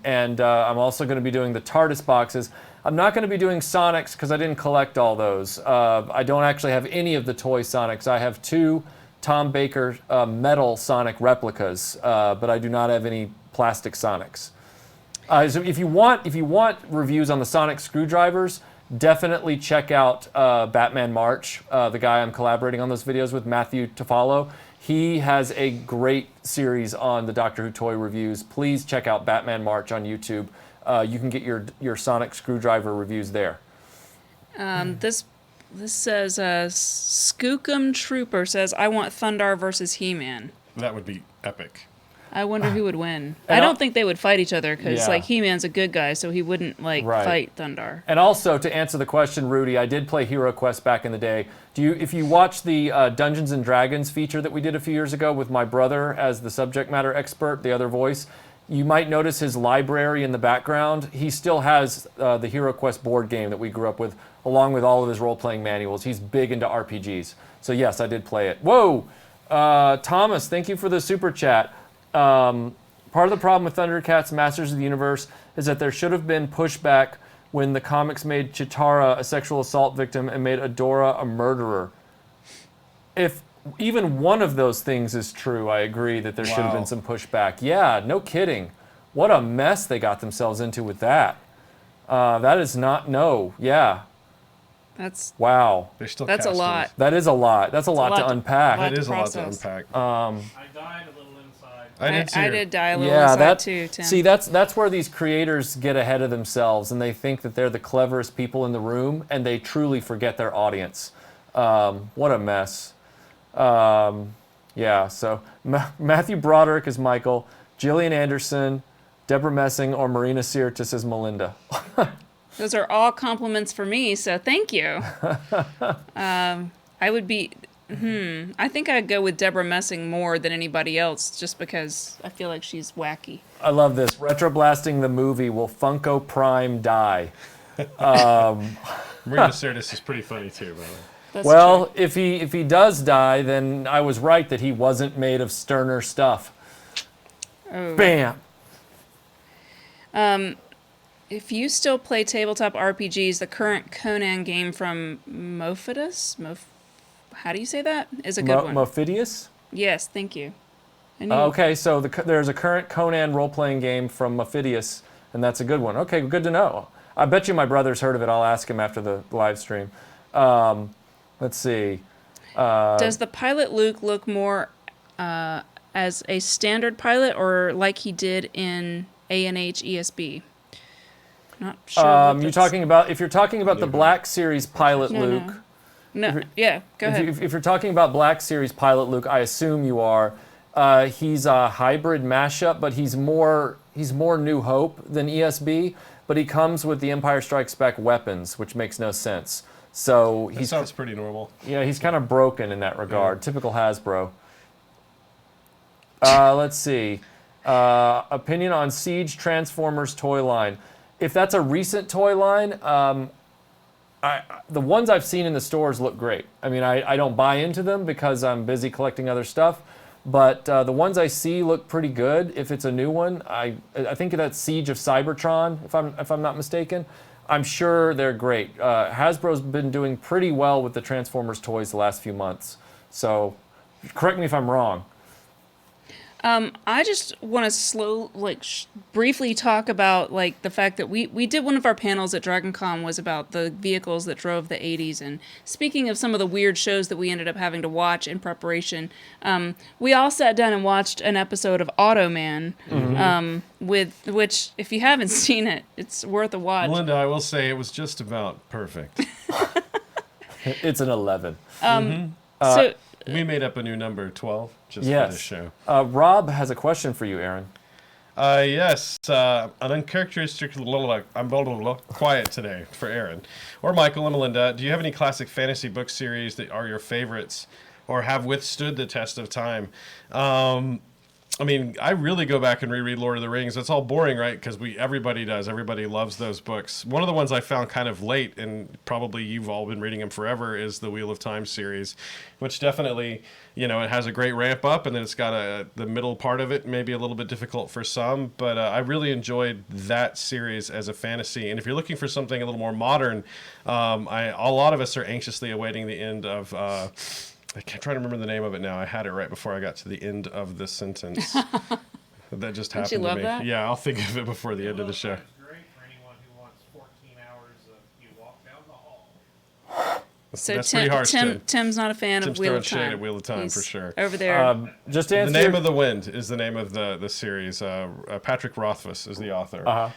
and I'm also going to be doing the TARDIS boxes. I'm not going to be doing Sonics because I didn't collect all those. I don't actually have any of the toy Sonics. I have 2 Tom Baker metal Sonic replicas, but I do not have any plastic Sonics. So if you want reviews on the Sonic screwdrivers, definitely check out Batman March, the guy I'm collaborating on those videos with, Matthew Tafalo. He has a great series on the Doctor Who toy reviews. Please check out Batman March on YouTube. You can get your Sonic screwdriver reviews there. This says Skookum Trooper says, I want Thundar versus He-Man. that would be epic. I wonder who would win. And I don't think they would fight each other because Yeah. like He-Man's a good guy, so he wouldn't like Right. fight Thundar. And also, to answer the question, Rudy, I did play Hero Quest back in the day. If you watch the Dungeons and Dragons feature that we did a few years ago with my brother as the subject matter expert, the other voice, you might notice his library in the background. He still has the Hero Quest board game that we grew up with, along with all of his role-playing manuals. He's big into RPGs. So yes, I did play it. Whoa! Thomas, thank you for the super chat. Part of the problem with Thundercats Masters of the Universe is that there should have been pushback when the comics made Chitara a sexual assault victim and made Adora a murderer. If even one of those things is true, I agree that there should have Wow. been some pushback. Yeah, no kidding. What a mess they got themselves into with that. That is not, no, yeah, That's wow. They're still That's a casters. lot. That is a lot. That's a lot lot to to- unpack. lot That is a lot to process. unpack. I died a little inside. I did too. I did die a little Yeah, inside that too, Tim. see, that's where these creators get ahead of themselves, and they think that they're the cleverest people in the room, and they truly forget their audience. What a mess. Yeah. So Matthew Broderick is Michael, Gillian Anderson, Deborah Messing, or Marina Sirtis is Melinda. Those are all compliments for me, so thank you. I would be. I think I'd go with Deborah Messing more than anybody else, just because I feel like she's wacky. I love this. RetroBlasting the movie. Will Funko Prime die? Marina Sirtis is pretty funny too, by the way. That's Well, true. if he does die, then I was right that he wasn't made of sterner stuff. Oh. Bam. If you still play tabletop RPGs, the current Conan game from Mofidus, how do you say that? Is a good one. Mophidius? Yes, thank you. I knew- Okay, so there's a current Conan role-playing game from Mophidius, and that's a good one. Okay, good to know. I bet you my brother's heard of it. I'll ask him after the live stream. Let's see. Does the pilot Luke look more as a standard pilot or like he did in A&H ESB? Not sure. what that's- If you're talking about the Black Series pilot No, Luke. No, yeah, go ahead. If you're talking about Black Series pilot Luke, I assume you are. He's a hybrid mashup, but he's more New Hope than ESB. But he comes with the Empire Strikes Back weapons, which makes no sense. So That he's sounds pretty normal. he's kind of broken in that regard. Typical Hasbro. Let's see. Opinion on Siege Transformers toy line. If that's a recent toy line, the ones I've seen in the stores look great. I mean, I don't buy into them because I'm busy collecting other stuff, but the ones I see look pretty good. If it's a new one, I think that's Siege of Cybertron, if I'm not mistaken. I'm sure they're great. Hasbro's been doing pretty well with the Transformers toys the last few months. So, correct me if I'm wrong. I just want to briefly talk about the fact that we did one of our panels at DragonCon was about the vehicles that drove the 80s. And speaking of some of the weird shows that we ended up having to watch in preparation, we all sat down and watched an episode of Automan, with which, if you haven't seen it, it's worth a watch. Melinda, I will say it was just about perfect. It's an 11. So We made up a new number, 12, just for Yes. this show. Rob has a question for you, Aaron. Yes, an uncharacteristic. I'm quiet today for Aaron, or Michael and Melinda. Do you have any classic fantasy book series that are your favorites, or have withstood the test of time? I mean, I really go back and reread Lord of the Rings. That's all boring, right? Because everybody does. Everybody loves those books. One of the ones I found kind of late, and probably you've all been reading them forever, is the Wheel of Time series, which definitely, it has a great ramp up, and then it's got the middle part of it, maybe a little bit difficult for some. But I really enjoyed that series as a fantasy. And if you're looking for something a little more modern, a lot of us are anxiously awaiting the end of. I can't try to remember the name of it now. I had it right before I got to the end of the sentence. That just happened Don't you love to me. that? Yeah, I'll think of it before the end of the show. It's great for anyone who wants 14 hours of you walk down the hall. So That's pretty harsh, Tim's not a fan Tim's of Wheel throwing of Time. shade at Wheel of Time He's for sure. over there. Just to The answer Name of the Wind is the name of the series. Patrick Rothfuss is the author.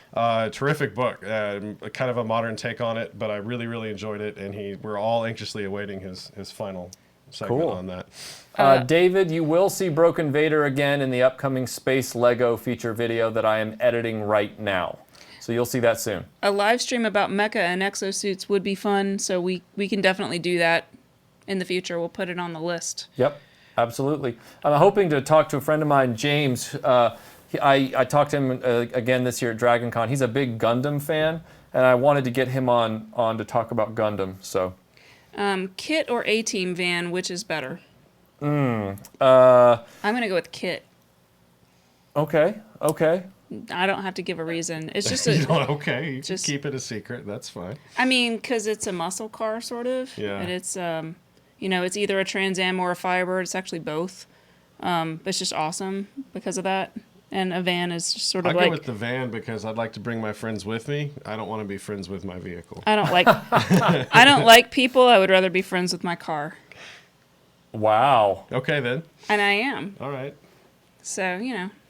Terrific book. Kind of a modern take on it, but I really, really enjoyed it, and we're all anxiously awaiting his final segment Cool. on that. David, you will see Broken Vader again in the upcoming Space Lego feature video that I am editing right now. So you'll see that soon. A live stream about mecha and exosuits would be fun, so we can definitely do that in the future. We'll put it on the list. Yep, absolutely. I'm hoping to talk to a friend of mine, James. I talked to him again this year at Dragon Con. He's a big Gundam fan, and I wanted to get him on to talk about Gundam. So, Kit or A-Team van, which is better? I'm gonna go with Kit. Okay. I don't have to give a reason. It's just Okay, you just- can keep it a secret. That's fine. I mean, because it's a muscle car, sort of. Yeah. And it's, it's either a Trans Am or a Firebird. It's actually both. It's just awesome because of that. And a van is just sort of I like... go with the van because I'd like to bring my friends with me. I don't want to be friends with my vehicle. I don't like... I don't like people. I would rather be friends with my car. Wow. Okay, then. And I am. All right. So,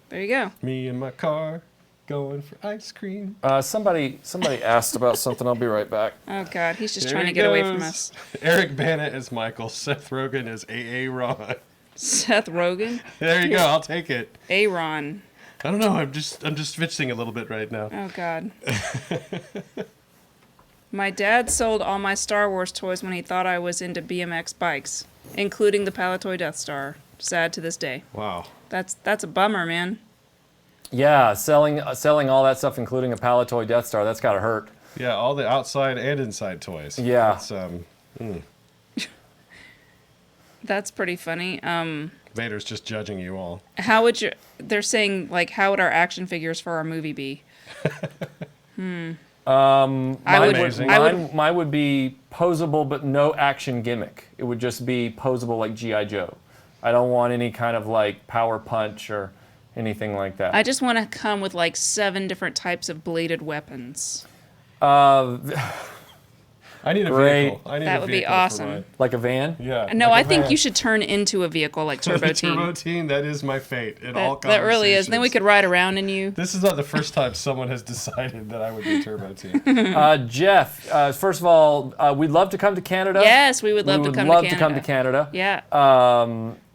there you go. Me and my car going for ice cream. Somebody asked about something. I'll be right back. Oh, God. He's just There trying he to get away from goes. us. Eric Bana is Michael. Seth Rogen is A.A. Ron. Seth Rogen. There you go. I'll take it. Aaron. I don't know. I'm just fidgeting a little bit right now. Oh, God. My dad sold all my Star Wars toys when he thought I was into BMX bikes, including the Palatoy Death Star. Sad to this day. Wow. That's a bummer, man. Yeah, selling all that stuff, including a Palatoy Death Star. That's gotta hurt. Yeah, all the outside and inside toys. Yeah. That's, That's pretty funny. Vader's just judging you all. How would you? They're saying how would our action figures for our movie be? Mine would be posable, but no action gimmick. It would just be posable like G.I. Joe. I don't want any kind of power punch or anything like that. I just want to come with 7 different types of bladed weapons. I need a Great. vehicle. I need That a would be vehicle for awesome. mine. Like a van? Yeah. No, like I a think van. you should turn into a vehicle like Turbo Team. Turbo Team, that is my fate in all That really is. conversations. Then we could ride around in you. This is not the first time someone has decided that I would be Turbo Team. Jeff, first of all, we'd love to come to Canada. Yes, we would love to come to Canada. to come to Canada. Yeah.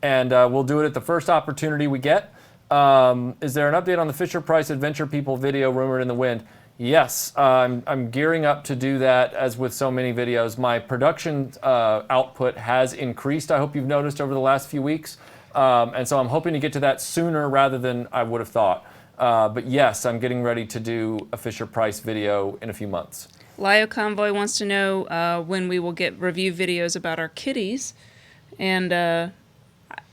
And we'll do it at the first opportunity we get. Is there an update on the Fisher-Price Adventure People video rumored in the wind? Yes, I'm gearing up to do that, as with so many videos. My production output has increased, I hope you've noticed, over the last few weeks. And so I'm hoping to get to that sooner rather than I would have thought. But yes, I'm getting ready to do a Fisher-Price video in a few months. Lio Convoy wants to know when we will get review videos about our kitties. And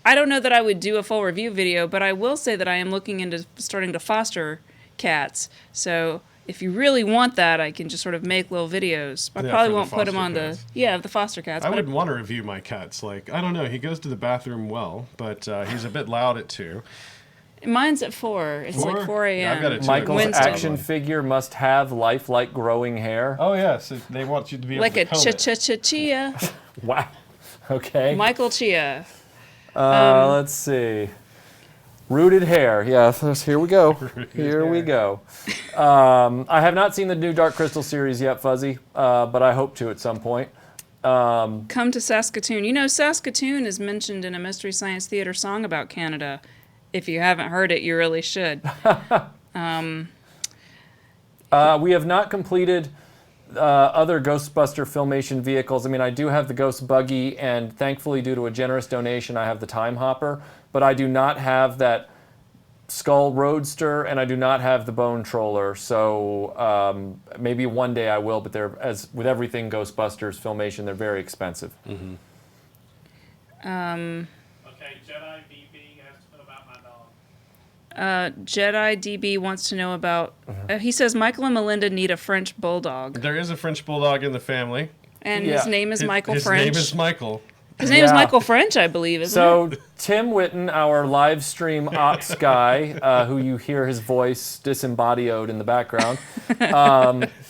I don't know that I would do a full review video, but I will say that I am looking into starting to foster cats. So if you really want that, I can just sort of make little videos. I Yeah, probably for the won't put them foster on cats. the foster cats. I but wouldn't want to review my cats. I don't know. He goes to the bathroom well, but he's a bit loud at 2. Mine's at 4. It's 4? like 4 a.m. Yeah, I've got a 2. Michael's Winston. action figure must have lifelike growing hair. Oh, yes. They want you to be able Like to a comb it. chia. Wow. Okay. Michael Chia. Let's see. Rooted hair. Yeah, here we go. Here we go. I have not seen the new Dark Crystal series yet, Fuzzy, but I hope to at some point. Come to Saskatoon. Saskatoon is mentioned in a Mystery Science Theater song about Canada. If you haven't heard it, you really should. We have not completed other Ghostbuster Filmation vehicles. I mean, I do have the Ghost Buggy, and thankfully, due to a generous donation, I have the Time Hopper, but I do not have that Skull Roadster, and I do not have the Bone Troller. So maybe one day I will, but they're, as with everything Ghostbusters Filmation, they're very expensive. Mm-hmm. Okay, Jedi DB has to know about my dog. Jedi DB wants to know about. He says Michael and Melinda need a French bulldog, There is a French bulldog in the family. and Yeah. his name is Michael his French. name is Michael. His name is Yeah. Michael French, I believe, isn't it? So Tim Witten, our live stream ops guy, who you hear his voice disembodioed in the background,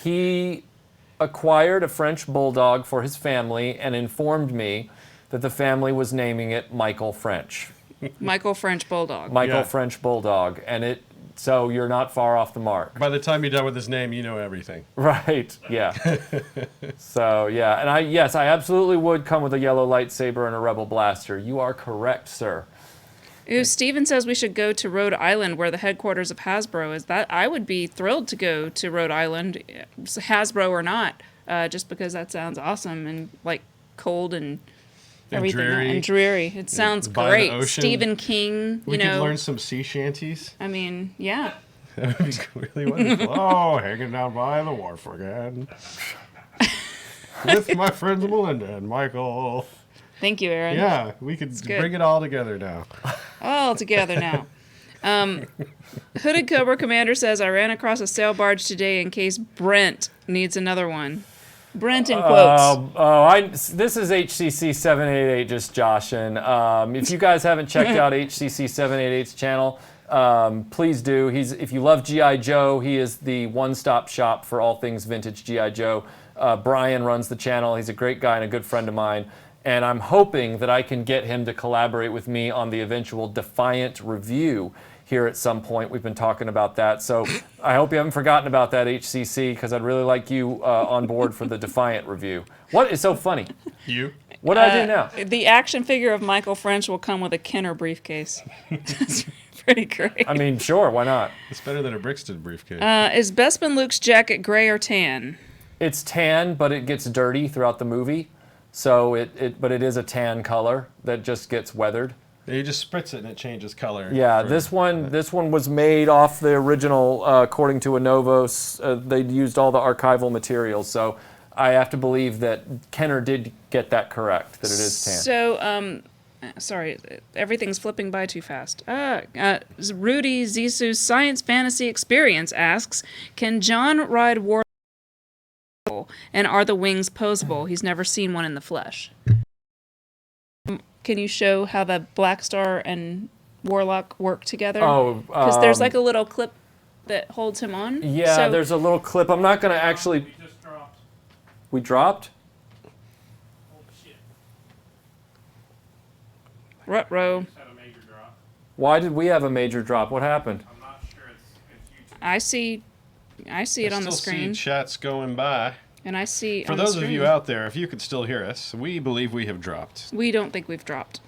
he acquired a French bulldog for his family and informed me that the family was naming it Michael French. Michael French bulldog. Michael Yeah. French bulldog, and so you're not far off the mark. By the time you're done with his name, you know everything. Right, yeah. So, yeah, and I absolutely would come with a yellow lightsaber and a Rebel blaster. You are correct, sir. Ooh, Steven says we should go to Rhode Island, where the headquarters of Hasbro is. That I would be thrilled to go to Rhode Island, Hasbro or not, just because that sounds awesome and like cold and everything dreary. and dreary. It sounds By the great. ocean. Stephen King, We you could know. learn some sea shanties. I mean, yeah. That would be really wonderful. Oh, hanging down by the wharf again. With my friends Melinda and Michael. Thank you, Aaron. Yeah, we could good. bring it all together now. All together now. Hooded Cobra Commander says, I ran across a sail barge today in case Brent needs another one. Brent in quotes. This is HCC 788 just joshing. If you guys haven't checked out HCC 788's channel, please do. If you love G.I. Joe, he is the one-stop shop for all things vintage G.I. Joe. Brian runs the channel. He's a great guy and a good friend of mine. And I'm hoping that I can get him to collaborate with me on the eventual Defiant review here at some point. We've been talking about that. So I hope you haven't forgotten about that, HCC, because I'd really like you on board for the Defiant review. What is so funny? You? What did I do now? The action figure of Michael French will come with a Kenner briefcase. That's pretty great. I mean, sure, why not? It's better than a Brixton briefcase. Is Bespin Luke's jacket gray or tan? It's tan, but it gets dirty throughout the movie. So but it is a tan color that just gets weathered. You just spritz it and it changes color. Yeah, this one was made off the original, according to Anovos. They used all the archival materials, so I have to believe that Kenner did get that correct, that it is tan. So, sorry, everything's flipping by too fast. Rudy Zisu's Science Fantasy Experience asks, can John ride Warlock and are the wings posable? He's never seen one in the flesh. Can you show how the Black Star and Warlock work together? Oh, because there's like a little clip that holds him on. Yeah, So- there's a little clip. I'm not going to actually... We just dropped. We dropped? Holy shit. Ruh-roh. Just had a major drop. Why did we have a major drop? What happened? I'm not sure it's YouTube. I see it on the Still screen, see chats going by. and I see For on the those of screen. you out there, if you could still hear us, we believe we have dropped. We don't think we've dropped.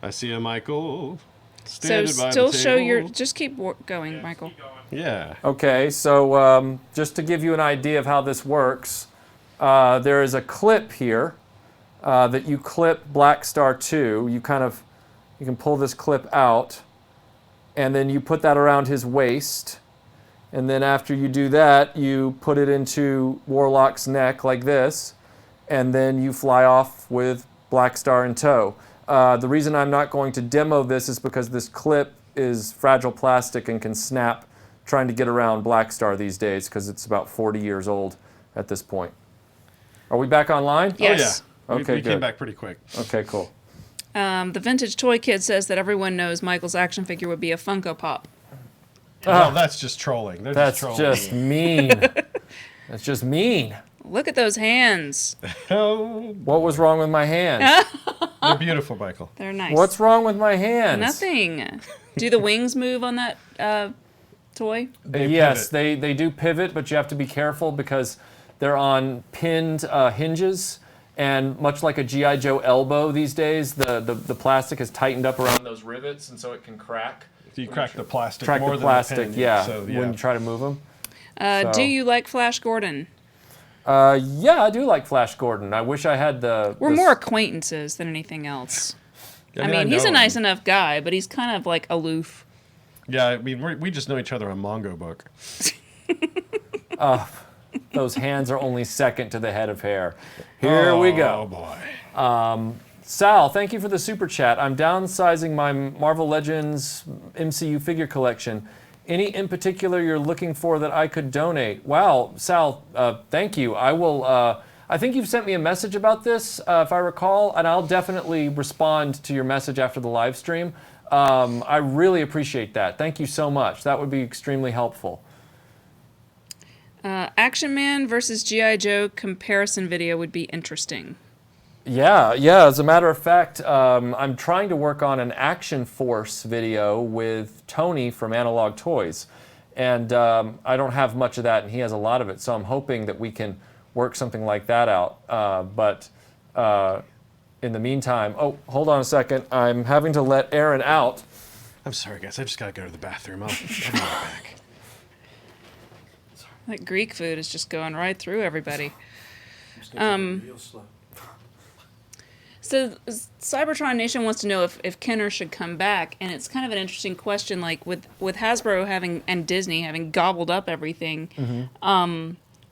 I see a Michael So standing by still the show your. table. Just keep going, Michael. Keep going. Yeah. Okay, so just to give you an idea of how this works, there is a clip here that you clip Black Star to. You can pull this clip out, and then you put that around his waist. And then after you do that, you put it into Warlock's neck like this, and then you fly off with Black Star in tow. The reason I'm not going to demo this is because this clip is fragile plastic and can snap trying to get around Black Star these days because it's about 40 years old at this point. Are we back online? Yes. Oh, yeah. Okay, we good. came back pretty quick. Okay, cool. The Vintage Toy Kid says that everyone knows Michael's action figure would be a Funko Pop. Well, that's just trolling. They're That's just trolling. just mean. That's just mean. Look at those hands. Oh, What was wrong with my hands? they're beautiful, Michael. They're nice. What's wrong with my hands? Nothing. Do the wings move on that toy? Yes, pivot. they do pivot, but you have to be careful because they're on pinned hinges, And much like a G.I. Joe elbow these days, the plastic is tightened up around those rivets, and so it can crack. So you crack the plastic Crack more the than plastic, the pen. yeah, So, when you try to move them. Do you like Flash Gordon? Yeah, I do like Flash Gordon. I wish I had We're more acquaintances than anything else. I mean, he's a know nice him. enough guy, but he's kind of like aloof. Yeah, I mean, we just know each other on Mongo Book. Those hands are only second to the head of hair. Here we go. Oh, boy. Sal, thank you for the super chat. I'm downsizing my Marvel Legends MCU figure collection. Any in particular you're looking for that I could donate? Wow, Sal, thank you. I will. I think you've sent me a message about this, if I recall, and I'll definitely respond to your message after the live stream. I really appreciate that. Thank you so much. That would be extremely helpful. Action Man versus G.I. Joe comparison video would be interesting. Yeah. As a matter of fact, I'm trying to work on an Action Force video with Tony from Analog Toys. And I don't have much of that, and he has a lot of it. So I'm hoping that we can work something like that out. But in the meantime, oh, hold on a second. I'm having to let Aaron out. I'm sorry, guys. I just got to go to the bathroom. I'll be right back. That Greek food is just going right through everybody. Real slow. So Cybertron Nation wants to know if Kenner should come back, and it's kind of an interesting question. Like with Hasbro having and Disney having gobbled up everything,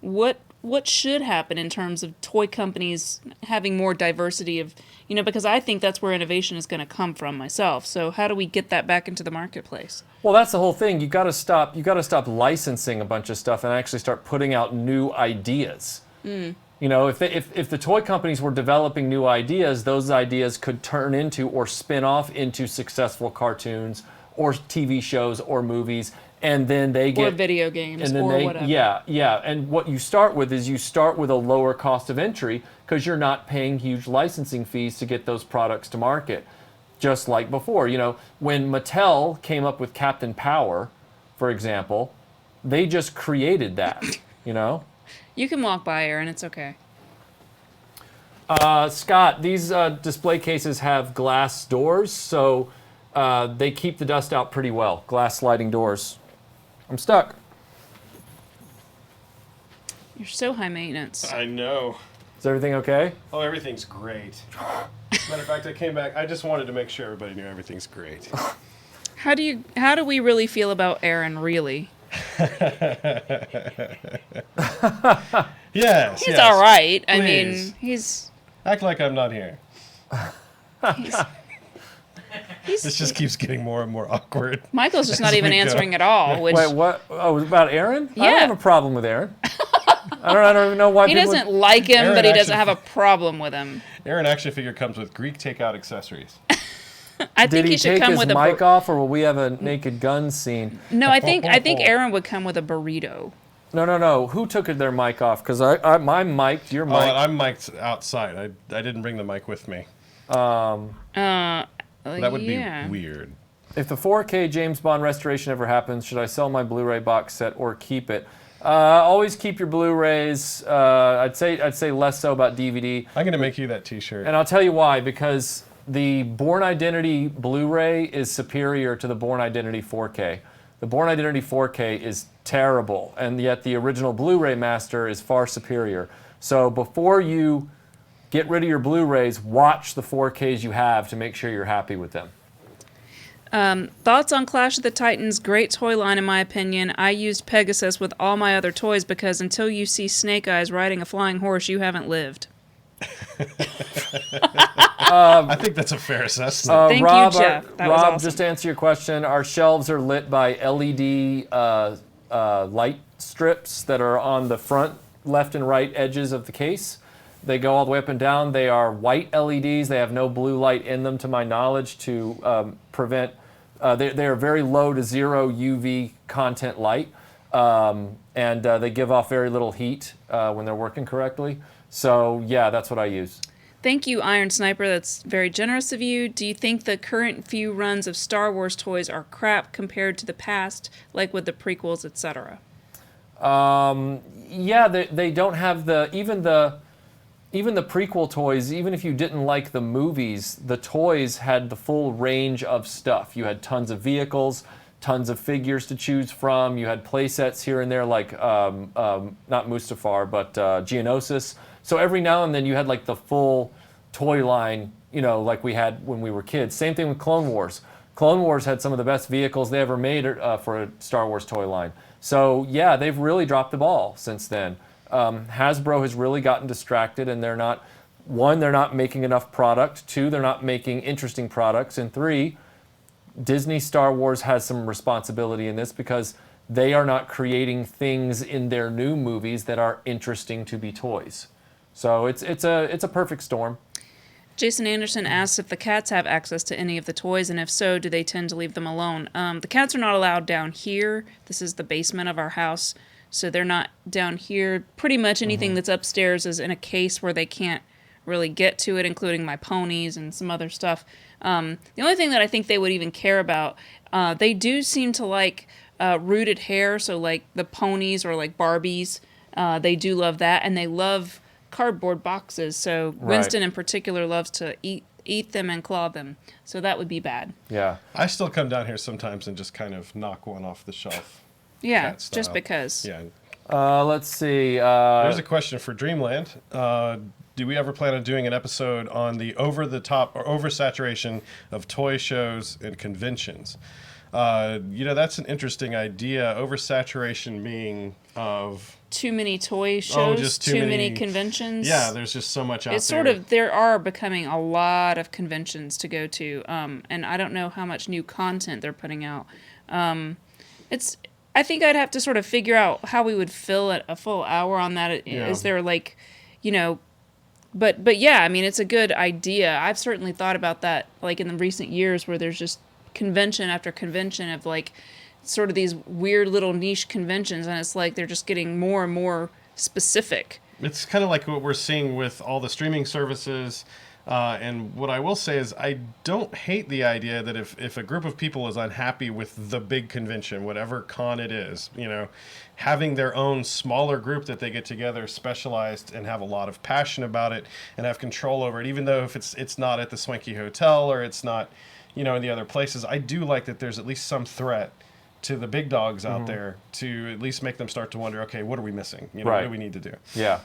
what should happen in terms of toy companies having more diversity of, because I think that's where innovation is going to come from myself. So how do we get that back into the marketplace? Well, that's the whole thing. You got to stop licensing a bunch of stuff and actually start putting out new ideas. If the toy companies were developing new ideas, those ideas could turn into or spin off into successful cartoons or TV shows or movies, and then they get video games and then or whatever. Yeah. And what you start with is a lower cost of entry because you're not paying huge licensing fees to get those products to market. Just like before, when Mattel came up with Captain Power, for example, they just created that, You can walk by, Aaron. It's okay. Scott, these display cases have glass doors, so they keep the dust out pretty well. Glass sliding doors. I'm stuck. You're so high maintenance. I know. Is everything okay? Oh, everything's great. Matter of fact, I came back. I just wanted to make sure everybody knew everything's great. How do we really feel about Aaron, really? Yes. He's all right. I Please. mean, he's Act like I'm not here. he's This just keeps getting more and more awkward. Michael's just not as even we go. answering at all. Which Wait, what? Oh, about Aaron? I Yeah. don't have a problem with Aaron. I don't even know why he people doesn't like him, Aaron but he doesn't actually- have a problem with him. Aaron action figure comes with Greek takeout accessories. I Did think he he should take come his with a mic off, or will we have a Naked Gun scene? No, I think Aaron would come with a burrito. No. Who took their mic off? Because my mic, your mic. Oh, I'm mic'd outside. I didn't bring the mic with me. That would yeah. be weird. If the 4K James Bond restoration ever happens, should I sell my Blu-ray box set or keep it? Always keep your Blu-rays. I'd say less so about DVD. I'm gonna make you that T-shirt. And I'll tell you why. Because the Bourne Identity Blu-ray is superior to the Bourne Identity 4K. The Bourne Identity 4K is terrible, and yet the original Blu-ray master is far superior. So before you get rid of your Blu-rays, watch the 4Ks you have to make sure you're happy with them. Thoughts on Clash of the Titans? Great toy line, in my opinion. I used Pegasus with all my other toys because until you see Snake Eyes riding a flying horse, you haven't lived. I think that's a fair assessment. Thank you, Rob, Jeff. That was Rob, awesome. just to answer your question, our shelves are lit by LED light strips that are on the front, left, and right edges of the case. They go all the way up and down. They are white LEDs. They have no blue light in them, to my knowledge, to prevent. They are very low to zero UV content light, and they give off very little heat when they're working correctly. So yeah, that's what I use. Thank you, Iron Sniper. That's very generous of you. Do you think the current few runs of Star Wars toys are crap compared to the past, like with the prequels, etc.? Yeah, they don't have even even the prequel toys, even if you didn't like the movies, the toys had the full range of stuff. You had tons of vehicles, tons of figures to choose from. You had play sets here and there, like not Mustafar, but Geonosis. So every now and then you had like the full toy line, you know, like we had when we were kids. Same thing with Clone Wars. Clone Wars had some of the best vehicles they ever made for a Star Wars toy line. So yeah, they've really dropped the ball since then. Hasbro has really gotten distracted, and they're not making enough product. 2, they're not making interesting products. And 3, Disney Star Wars has some responsibility in this because they are not creating things in their new movies that are interesting to be toys. So it's a perfect storm. Jason Anderson asks if the cats have access to any of the toys, and if so, do they tend to leave them alone? The cats are not allowed down here. This is the basement of our house, so they're not down here. Pretty much anything that's upstairs is in a case where they can't really get to it, including my ponies and some other stuff. The only thing that I think they would even care about, they do seem to like rooted hair, so like the ponies or like Barbies, they do love that, and they love cardboard boxes. So Winston in particular loves to eat them and claw them. So that would be bad. Yeah. I still come down here sometimes and just kind of knock one off the shelf. Yeah, Cat just style. because. Yeah. Let's see. There's a question for Dreamland. Do we ever plan on doing an episode on the over-the-top or oversaturation of toy shows and conventions? That's an interesting idea. Oversaturation being of Too many toy shows, just too many conventions. Yeah, there's just so much out It's there. there are becoming a lot of conventions to go to, and I don't know how much new content they're putting out. I think I'd have to sort of figure out how we would fill a full hour on that. Yeah. Is there like, but yeah, I mean, it's a good idea. I've certainly thought about that, like in the recent years, where there's just convention after convention of like sort of these weird little niche conventions, and it's like they're just getting more and more specific. It's kind of like what we're seeing with all the streaming services. And what I will say is I don't hate the idea that if a group of people is unhappy with the big convention, whatever con it is, having their own smaller group that they get together, specialized, and have a lot of passion about it and have control over it, even though if it's not at the swanky hotel or it's not, in the other places. I do like that there's at least some threat to the big dogs out there to at least make them start to wonder, okay, what are we missing? What do we need to do? Yeah.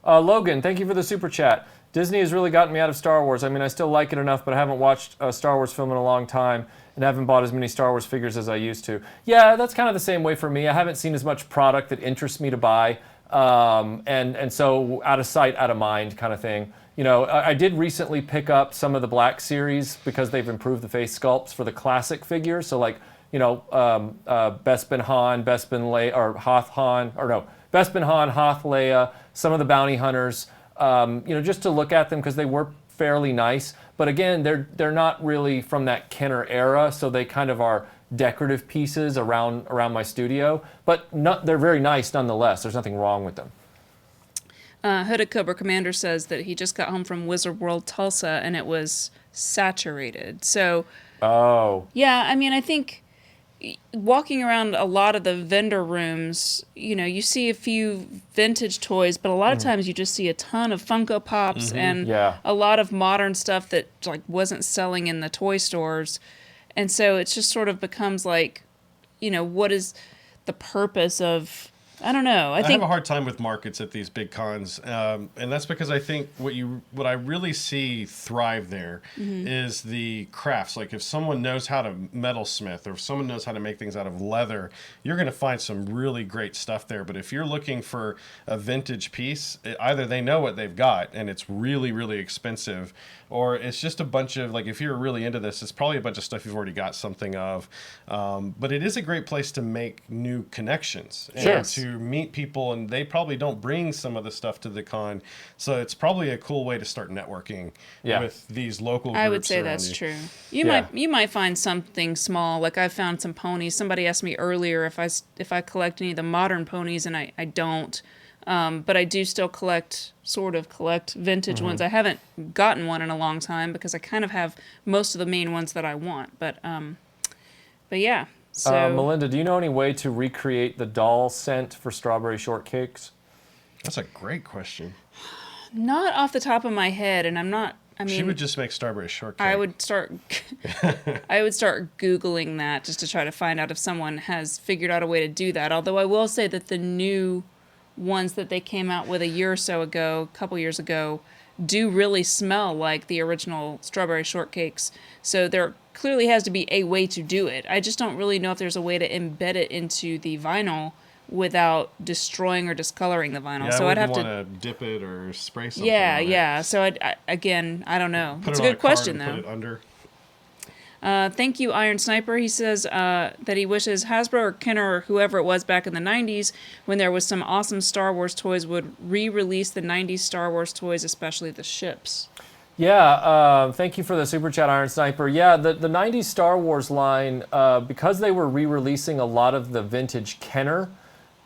Logan, thank you for the super chat. Disney has really gotten me out of Star Wars. I mean, I still like it enough, but I haven't watched a Star Wars film in a long time and haven't bought as many Star Wars figures as I used to. Yeah, that's kind of the same way for me. I haven't seen as much product that interests me to buy, and so out of sight, out of mind kind of thing. I did recently pick up some of the Black Series because they've improved the face sculpts for the classic figures. So like, Bespin Han, Bespin Leia, or Hoth Han, or no, Bespin Han, Hoth Leia, some of the bounty hunters, just to look at them because they were fairly nice. But again, they're not really from that Kenner era, so they kind of are decorative pieces around my studio. But they're very nice nonetheless. There's nothing wrong with them. Hooded Cobra Commander says that he just got home from Wizard World Tulsa and it was saturated. So, yeah, I mean, I think walking around a lot of the vendor rooms, you see a few vintage toys, but a lot of times you just see a ton of Funko Pops and a lot of modern stuff that like wasn't selling in the toy stores. And so it just sort of becomes like, what is the purpose of, I don't know. I think have a hard time with markets at these big cons, and that's because I think what I really see thrive there is the crafts. Like if someone knows how to metalsmith, or if someone knows how to make things out of leather, you're going to find some really great stuff there. But if you're looking for a vintage piece, either they know what they've got and it's really, really expensive, or it's just a bunch of, like, if you're really into this, it's probably a bunch of stuff you've already got something of. But it is a great place to make new connections and to meet people, and they probably don't bring some of the stuff to the con. So it's probably a cool way to start networking with these local groups. I would say around that's you. true. You might find something small. Like I found some ponies. Somebody asked me earlier if I collect any of the modern ponies, and I don't. But I do still collect vintage ones. I haven't gotten one in a long time because I kind of have most of the main ones that I want. But yeah. So Melinda, do you know any way to recreate the doll scent for strawberry shortcakes? That's a great question. Not off the top of my head, and I'm not. I mean, She would just make strawberry shortcake. I would start Googling that just to try to find out if someone has figured out a way to do that. Although I will say that the new ones that they came out with a couple years ago, do really smell like the original strawberry shortcakes. So there clearly has to be a way to do it. I just don't really know if there's a way to embed it into the vinyl without destroying or discoloring the vinyl. Yeah, so I I'd have want to dip it or spray something. Yeah, on it. yeah. So again, I don't know. Put It's it a on good question card though. and put it under. Thank you, Iron Sniper. He says that he wishes Hasbro or Kenner or whoever it was back in the 90s when there was some awesome Star Wars toys would re-release the 90s Star Wars toys, especially the ships. Yeah, thank you for the super chat, Iron Sniper. Yeah, the 90s Star Wars line, because they were re-releasing a lot of the vintage Kenner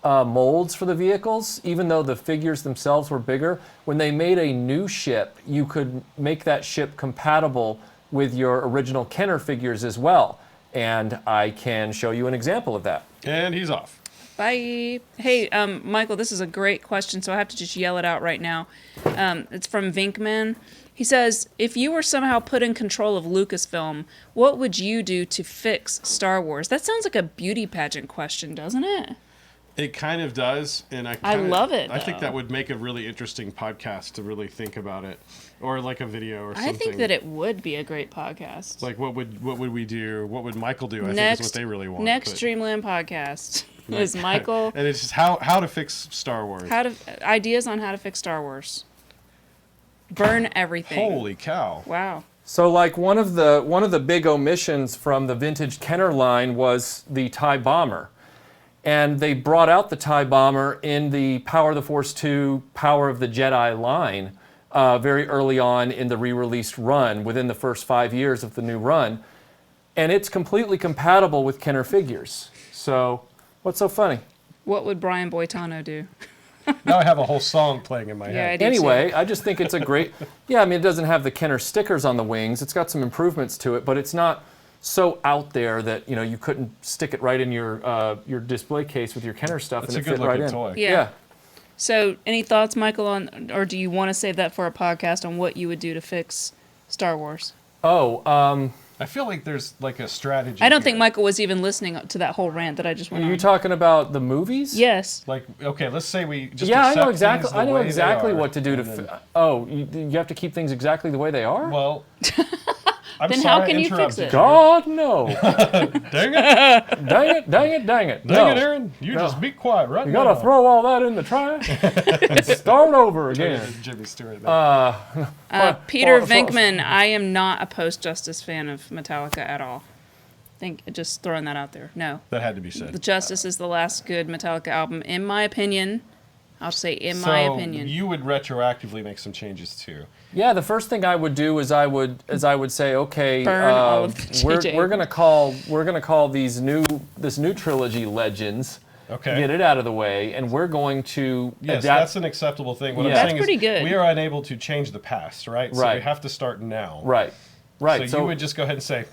molds for the vehicles, even though the figures themselves were bigger, when they made a new ship, you could make that ship compatible with your original Kenner figures as well. And I can show you an example of that. And he's off. Bye. Hey, Michael, this is a great question, so I have to just yell it out right now. It's from Vinkman. He says, if you were somehow put in control of Lucasfilm, what would you do to fix Star Wars? That sounds like a beauty pageant question, doesn't it? It kind of does, and I love it, I think though. that would make a really interesting podcast to really think about it, or like a video or something. I think that it would be a great podcast. Like what would we do? What would Michael do? I think is what they really want. Next but- Dreamland podcast is Michael. And it's just how to fix Star Wars. Ideas on how to fix Star Wars. Burn everything. Holy cow! Wow. So like one of the big omissions from the vintage Kenner line was the TIE Bomber. And they brought out the TIE Bomber in the Power of the Force 2, Power of the Jedi line very early on in the re-released run, within the first 5 years of the new run. And it's completely compatible with Kenner figures. So what's so funny? What would Brian Boitano do? Now I have a whole song playing in my Yeah, I head. do Anyway, I just think it's a great... Yeah, I mean, it doesn't have the Kenner stickers on the wings. It's got some improvements to it, but it's not so out there that you couldn't stick it right in your display case with your Kenner stuff It's and a it good fit right looking in. toy. Yeah. So, any thoughts, Michael, on, or do you want to save that for a podcast on what you would do to fix Star Wars? I feel like there's like a strategy. I don't think here. Michael was even listening to that whole rant that I just went Are you on. talking about the movies? Yes. Like, okay, let's say we just Yeah, I accept know exactly. things the I know way they exactly are, what to do to. and then- You have to keep things exactly the way they are. Well, I'm Then sorry how can I you fix interrupted it? God no! Dang it! Dang it! Dang it! Dang it! Dang No. it, Aaron! You just be quiet right You now. gotta throw all that in the trash and start over again. Jimmy Stewart. There. Peter so- Venkman, I am not a post-Justice fan of Metallica at all. Just throwing that out there. No. That had to be The said. Justice is the last good Metallica album, in my opinion. I'll say in my opinion. You would retroactively make some changes too. Yeah, the first thing I would do is I would say, okay, Burn all of the JJ. we're gonna call this new trilogy Legends. Okay. Get it out of the way, and we're going to Yes, adapt. that's an acceptable thing. What Yeah. I'm That's saying pretty is good. we are unable to change the past, right? So Right. we have to start now. Right. So you would just go ahead and say,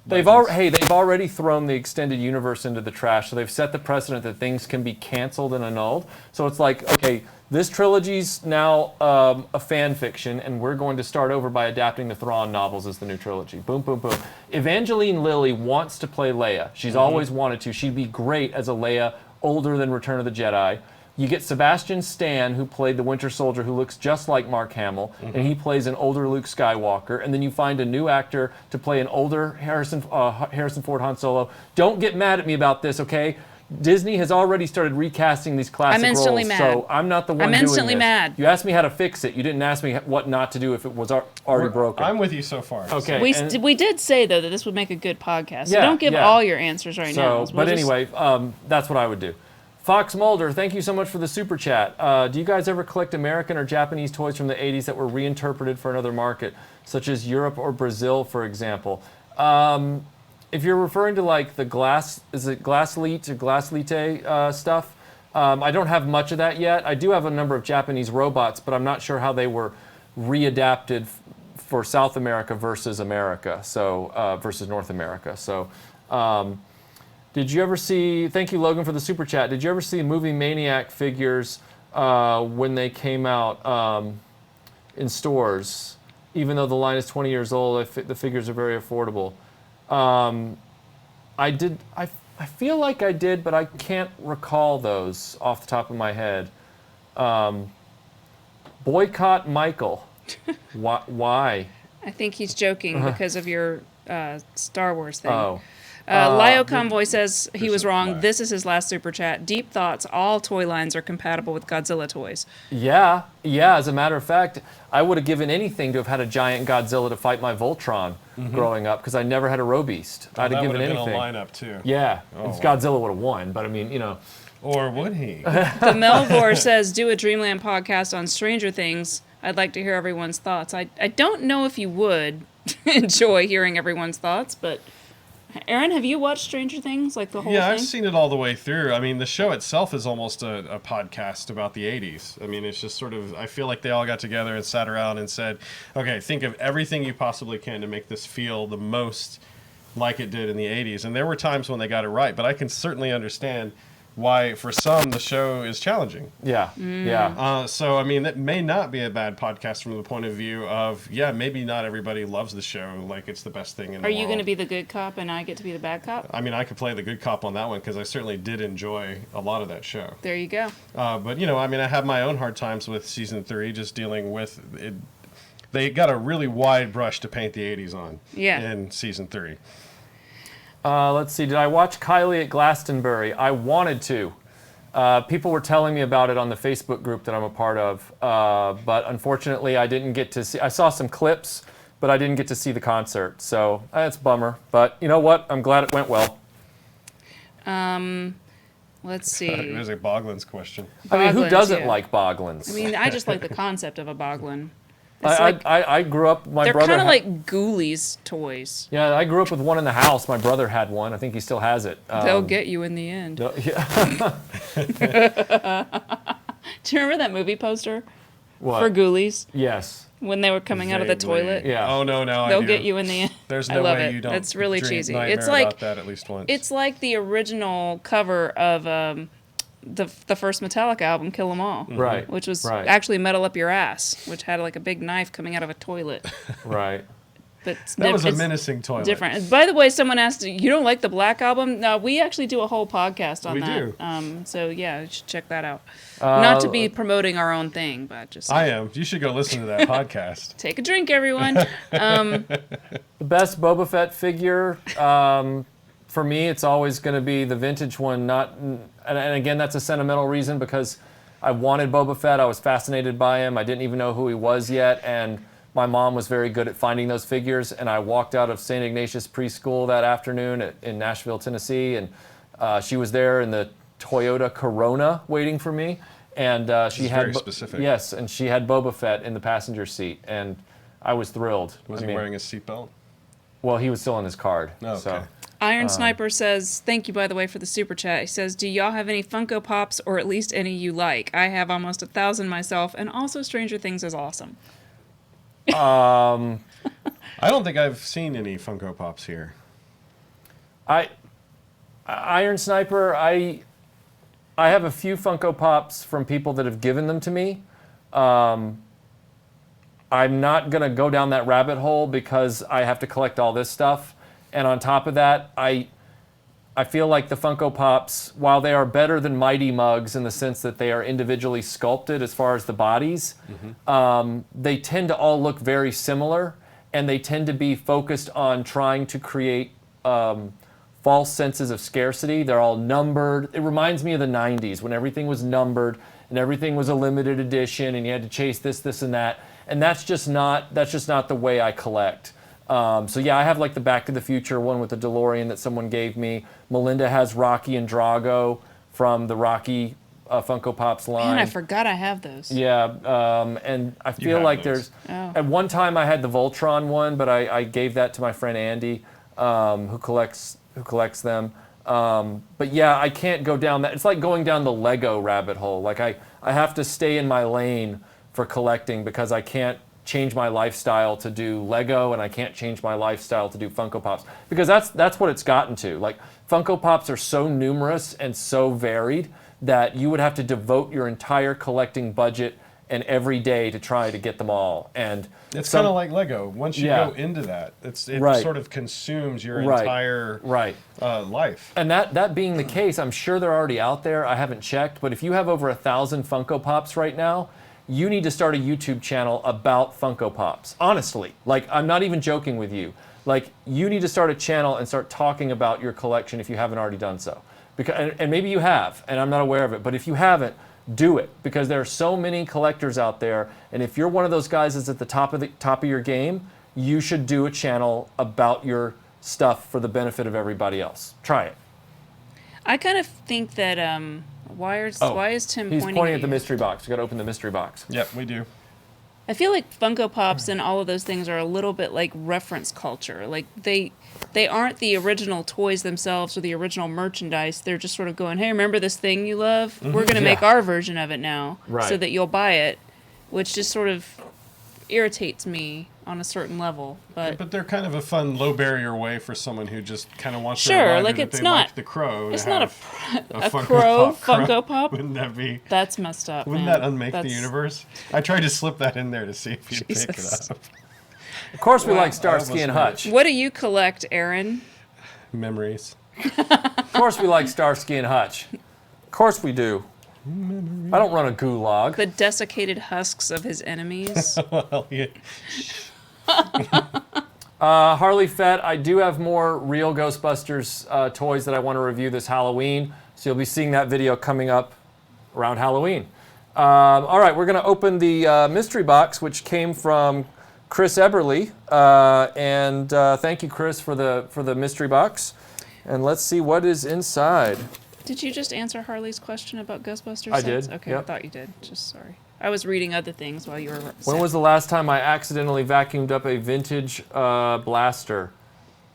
They've already thrown the extended universe into the trash, so they've set the precedent that things can be canceled and annulled. So it's like, okay, this trilogy's now a fan fiction, and we're going to start over by adapting the Thrawn novels as the new trilogy. Boom, boom, boom. Evangeline Lilly wants to play Leia. She's always wanted to. She'd be great as a Leia, older than Return of the Jedi. You get Sebastian Stan, who played the Winter Soldier, who looks just like Mark Hamill, and he plays an older Luke Skywalker. And then you find a new actor to play an older Harrison Ford Han Solo. Don't get mad at me about this, okay? Disney has already started recasting these classic I'm instantly roles, mad. so I'm not the one I'm doing instantly this. mad. You asked me how to fix it. You didn't ask me what not to do if it was already broken. I'm with you so far. Okay. We did say, though, that this would make a good podcast. So Yeah, don't give yeah. all your answers right now. We'll But just- anyway, that's what I would do. Fox Mulder, thank you so much for the super chat. Do you guys ever collect American or Japanese toys from the 80s that were reinterpreted for another market, such as Europe or Brazil, for example? If you're referring to like the Glasslite or Glasslite stuff, I don't have much of that yet. I do have a number of Japanese robots, but I'm not sure how they were readapted for South America versus America, so versus North America. So. Did you ever see, thank you Logan for the super chat, did you ever see Movie Maniac figures when they came out? in stores, even though the line is 20 years old. The figures are very affordable. I did. I feel like I did, but I can't recall those off the top of my head. Boycott Michael. Why? I think he's joking because of your Star Wars thing. Oh. Lio Convoy says he was wrong. Black. This is his last super chat. Deep thoughts. All toy lines are compatible with Godzilla toys. Yeah. As a matter of fact, I would have given anything to have had a giant Godzilla to fight my Voltron growing up because I never had a Robeast. I'd have given anything. Been a lineup too. Yeah, Godzilla would have won, but I mean, you know. Or would he? The Melvor says, do a Dreamland podcast on Stranger Things. I'd like to hear everyone's thoughts. I don't know if you would enjoy hearing everyone's thoughts, but Aaron, have you watched Stranger Things, like the whole thing? Yeah, I've seen it all the way through. I mean, the show itself is almost a podcast about the 80s. I mean, it's just sort of, I feel like they all got together and sat around and said, okay, think of everything you possibly can to make this feel the most like it did in the 80s. And there were times when they got it right, but I can certainly understand why, for some, the show is challenging. Yeah. So, I mean, that may not be a bad podcast from the point of view of, yeah, maybe not everybody loves the show like it's the best thing in the world. Are you going to be the good cop and I get to be the bad cop? I mean, I could play the good cop on that one because I certainly did enjoy a lot of that show. There you go. But, you know, I mean, I have my own hard times with season 3, just dealing with it. They got a really wide brush to paint the 80s on in season 3. Let's see. Did I watch Kylie at Glastonbury? I wanted to. People were telling me about it on the Facebook group that I'm a part of, but unfortunately I didn't get to see. I saw some clips, but I didn't get to see the concert, so that's a bummer. But you know what? I'm glad it went well. Let's see. It was a Boglin's question. I mean, who Boglins, doesn't yeah. like Boglins? I mean, I just like the concept of a Boglin. I grew up. My They're brother. kind of like Ghoulies toys. Yeah, I grew up with one in the house. My brother had one. I think he still has it. They'll get you in the end. Yeah. Do you remember that movie poster What? for Ghoulies Yes. when they were coming out of the Vaguely. toilet? Yeah. Oh, no, I They'll do. get you in the end. There's I no love way it. you don't It's really dream cheesy. nightmare It's like about that at least once. It's like the original cover of the first Metallica album, Kill 'Em All. Right. Which was Right. actually Metal Up Your Ass, which had like a big knife coming out of a toilet. Right. But that was a it's menacing toilet. different. And by the way, someone asked, you don't like the Black Album? No, we actually do a whole podcast on We that. do. So yeah, you should check that out. Not to be promoting our own thing, but just I am. You should go listen to that podcast. take a drink, everyone. The best Boba Fett figure, for me, it's always going to be the vintage one. And again, that's a sentimental reason because I wanted Boba Fett. I was fascinated by him. I didn't even know who he was yet, and my mom was very good at finding those figures. And I walked out of St. Ignatius Preschool that afternoon in Nashville, Tennessee, and she was there in the Toyota Corona waiting for me. And she had very specific. Yes, and she had Boba Fett in the passenger seat, and I was thrilled. Was he wearing a seatbelt? Well, he was still in his card. Oh, okay. So. Iron Sniper says, thank you, by the way, for the super chat. He says, do y'all have any Funko Pops or at least any you like? I have almost 1,000 myself, and also Stranger Things is awesome. I don't think I've seen any Funko Pops here. Iron Sniper, I have a few Funko Pops from people that have given them to me. I'm not going to go down that rabbit hole because I have to collect all this stuff. And on top of that, I feel like the Funko Pops, while they are better than Mighty Mugs in the sense that they are individually sculpted as far as the bodies, they tend to all look very similar, and they tend to be focused on trying to create false senses of scarcity. They're all numbered. It reminds me of the 90s when everything was numbered and everything was a limited edition and you had to chase this, and that. And that's just not the way I collect. So yeah, I have like the Back to the Future one with the DeLorean that someone gave me. Melinda has Rocky and Drago from the Rocky Funko Pops line. Man, I forgot I have those. Yeah, and I feel have like those. at one time I had the Voltron one, but I gave that to my friend Andy, who collects them. But yeah, I can't go down that. It's like going down the Lego rabbit hole. Like I have to stay in my lane for collecting because I can't change my lifestyle to do Lego, and I can't change my lifestyle to do Funko Pops, because that's what it's gotten to. Like, Funko Pops are so numerous and so varied that you would have to devote your entire collecting budget and every day to try to get them all. And It's kind of like Lego. Once you go into that, it sort of consumes your entire life. And that being the case, I'm sure they're already out there. I haven't checked, but if you have over 1,000 Funko Pops right now, you need to start a YouTube channel about Funko Pops. Honestly, like, I'm not even joking with you. Like, you need to start a channel and start talking about your collection if you haven't already done so. Because, and maybe you have, and I'm not aware of it, but if you haven't, do it, because there are so many collectors out there, and if you're one of those guys that's at the top of your game, you should do a channel about your stuff for the benefit of everybody else. Try it. I kind of think that why is Tim He's pointing at the mystery box. You got to open the mystery box. Yep, we do. I feel like Funko Pops and all of those things are a little bit like reference culture. Like they aren't the original toys themselves or the original merchandise. They're just sort of going, hey, remember this thing you love? We're going to make our version of it now so that you'll buy it, which just sort of irritates me on a certain level. But they're kind of a fun, low barrier way for someone who just kind of wants to sure, remind like that it's they not like the crow. It's to not have a crow Funko crow. Pop. Wouldn't that be? That's messed up. Wouldn't man. that unmake the universe? I tried to slip that in there to see if you'd pick it up. Of course, we like Starsky and Hutch. What do you collect, Aaron? Memories. Of course, we like Starsky and Hutch. Of course, we do. I don't run a gulag. The desiccated husks of his enemies. Well, yeah. Harley Fett, I do have more real Ghostbusters toys that I want to review this Halloween, so you'll be seeing that video coming up around Halloween. All right, we're going to open the mystery box, which came from Chris Eberly, and thank you, Chris, for the mystery box. And let's see what is inside. Did you just answer Harley's question about Ghostbusters? I did. Okay, yep. I thought you did. Just sorry. I was reading other things while you were. When was the last time I accidentally vacuumed up a vintage blaster?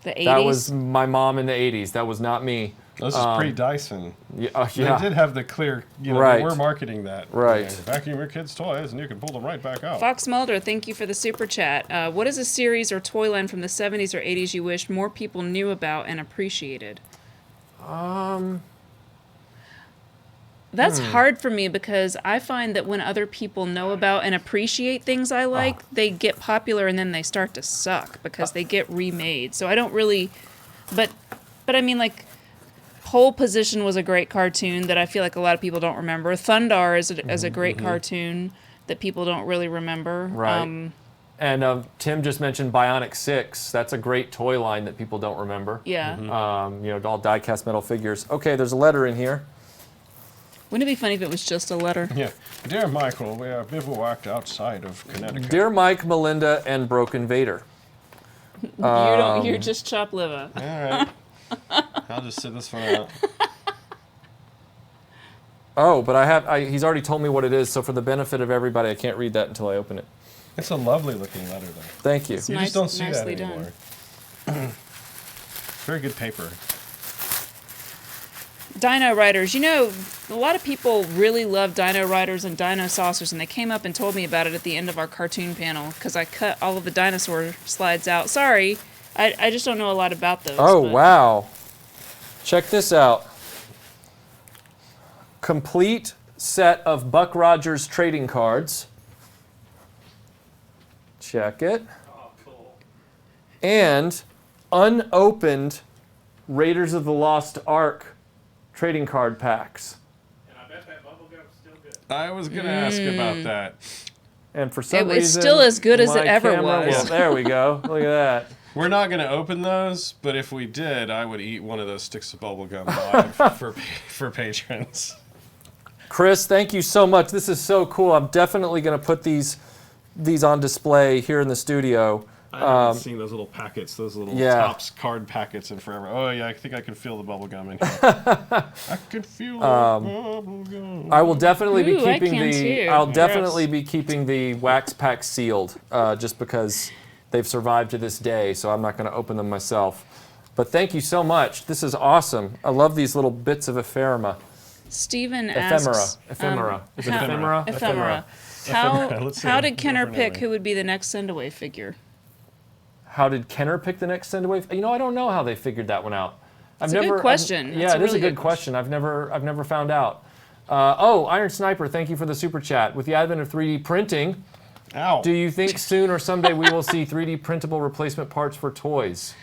The 80s? That was my mom in the 80s. That was not me. This is pre-Dyson. Yeah. They did have the clear, they were marketing that. Right. Vacuum your kids' toys and you can pull them right back out. Fox Mulder, thank you for the super chat. What is a series or toy line from the 70s or 80s you wish more people knew about and appreciated? That's hard for me because I find that when other people know about and appreciate things I like, they get popular and then they start to suck because they get remade. So I don't really, but I mean, like, Pole Position was a great cartoon that I feel like a lot of people don't remember. Thundar is a great cartoon that people don't really remember. Right. And Tim just mentioned Bionic 6. That's a great toy line that people don't remember. Yeah. All die-cast metal figures. Okay, there's a letter in here. Wouldn't it be funny if it was just a letter? Yeah. Dear Michael, we are bivouacked outside of Connecticut. Dear Mike, Melinda, and Broken Vader. You're just chopped liver. All right. I'll just sit this one out. Oh, but he's already told me what it is, so for the benefit of everybody, I can't read that until I open it. It's a lovely looking letter, though. Thank you. You just don't see that nicely anymore. Very good paper. Dino Riders. You know, a lot of people really love Dino Riders and Dino Saucers, and they came up and told me about it at the end of our cartoon panel because I cut all of the dinosaur slides out. Sorry, I just don't know a lot about those. Oh, but. wow. Check this out. Complete set of Buck Rogers trading cards. Check it. Oh, cool. And unopened Raiders of the Lost Ark trading card packs. And I bet that bubble gum's still good. I was going to ask about that. And for some reason, It's still as good as my it ever camera was. will- there we go. Look at that. We're not going to open those, but if we did, I would eat one of those sticks of bubblegum live for patrons. Chris, thank you so much. This is so cool. I'm definitely going to put these on display here in the studio. I haven't seen those little packets, those little Yeah. Topps card packets in forever. Oh, yeah, I think I can feel the bubblegum in here. I can feel the bubblegum. I will definitely be Ooh, I keeping can too. I'll Gross. definitely be keeping the wax packs sealed, just because they've survived to this day. So I'm not going to open them myself. But thank you so much. This is awesome. I love these little bits of ephemera. Steven asks... Ephemera. Is it how- ephemera? Ephemera. Let's see. How did Kenner Different pick anyway. who would be the next send-away figure? How did Kenner pick the next send away? I don't know how they figured that one out. It's a good question. Yeah, It's a it is a really good good question. I've never found out. Iron Sniper, thank you for the super chat. With the advent of 3D printing, Ow. do you think soon or someday we will see 3D printable replacement parts for toys?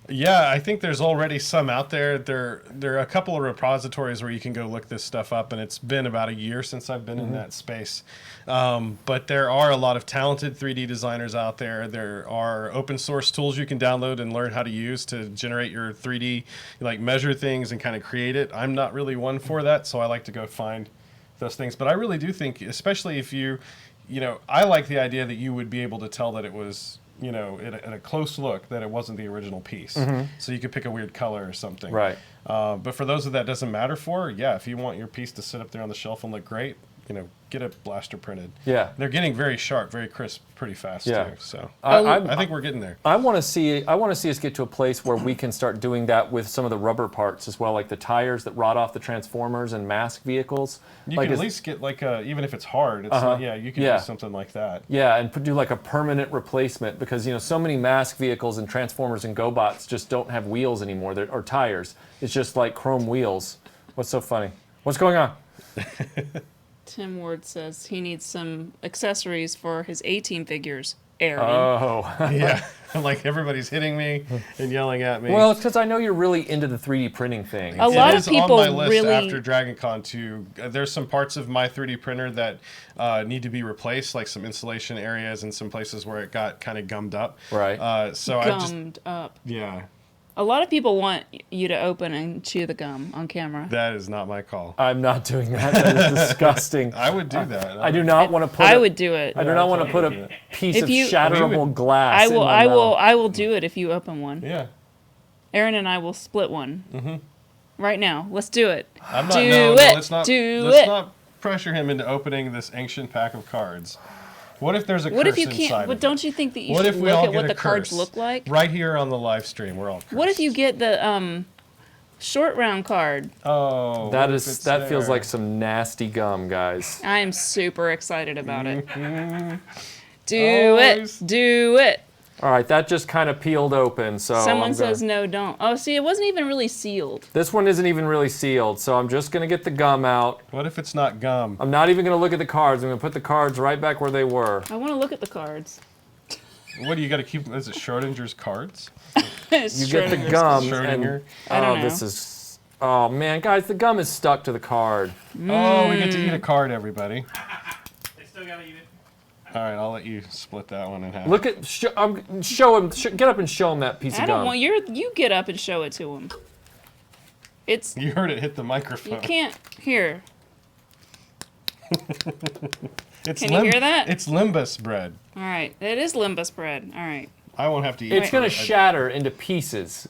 Yeah, I think there's already some out there. There are a couple of repositories where you can go look this stuff up, and it's been about a year since I've been in that space. But there are a lot of talented 3D designers out there. There are open source tools you can download and learn how to use to generate your 3D, like measure things and kind of create it. I'm not really one for that, so I like to go find those things. But I really do think, especially if I like the idea that you would be able to tell that it was, at a close look, that it wasn't the original piece. So you could pick a weird color or something. Right. But for those that doesn't matter for, if you want your piece to sit up there on the shelf and look great, get it blaster printed. Yeah. They're getting very sharp, very crisp, pretty fast too. So I I think we're getting there. I want to see us get to a place where we can start doing that with some of the rubber parts as well, like the tires that rot off the Transformers and mask vehicles. You can at least get even if it's hard, you can do something like that. Yeah, and do like a permanent replacement because so many mask vehicles and Transformers and GoBots just don't have wheels anymore or tires. It's just like chrome wheels. What's so funny? What's going on? Tim Ward says he needs some accessories for his A-Team figures. Aaron. Oh. Yeah, like everybody's hitting me and yelling at me. Well, it's because I know you're really into the 3D printing thing. A lot It of is people on my list really after Dragon Con too. There's some parts of my 3D printer that need to be replaced, like some installation areas and some places where it got kind of gummed up. Right. So gummed up. Yeah. A lot of people want you to open and chew the gum on camera. That is not my call. I'm not doing that. That is disgusting. I would do that. I do not want to put. I would do it. I do not want to put a piece If of you- shatterable glass. I in will. my I mouth. will. I will do it if you open one. Yeah. Aaron and I will split one. Right now. Let's do it. I'm not. Do no, it. let's not. Do let's it. not pressure him into opening this ancient pack of cards. What if there's a What curse if you inside can't? of But it? don't you think that you What should if we look all at get what a the cards curse? look like? Right here on the live stream, we're all cursed. What if you get the short round card? Oh, That what if is. it's That feels there? like some nasty gum, guys. I am super excited about it. Do Always. it. Do it. All right, that just kind of peeled open. So Someone I'm says gonna, no, don't. Oh, see, it wasn't even really sealed. this one isn't even really sealed. So I'm just gonna get the gum out. What if it's not gum? I'm not even gonna look at the cards. I'm gonna put the cards right back where they were. I want to look at the cards. What do you got to keep? Is it Schrodinger's cards? You get the Schrodinger's. gum, Schrodinger? and I don't know. this is. Oh man, guys, the gum is stuck to the card. Oh, we get to eat a card, everybody. They still gotta eat it. All right, I'll let you split that one in half. Look at show him. Get up and show him that piece I of don't gum. want you get up and show it to him. It's You heard it hit the microphone. you can't here. It's Can you hear that? It's limbus bread. All right, it is limbus bread. All right. I won't have to eat It's it. gonna shatter into pieces.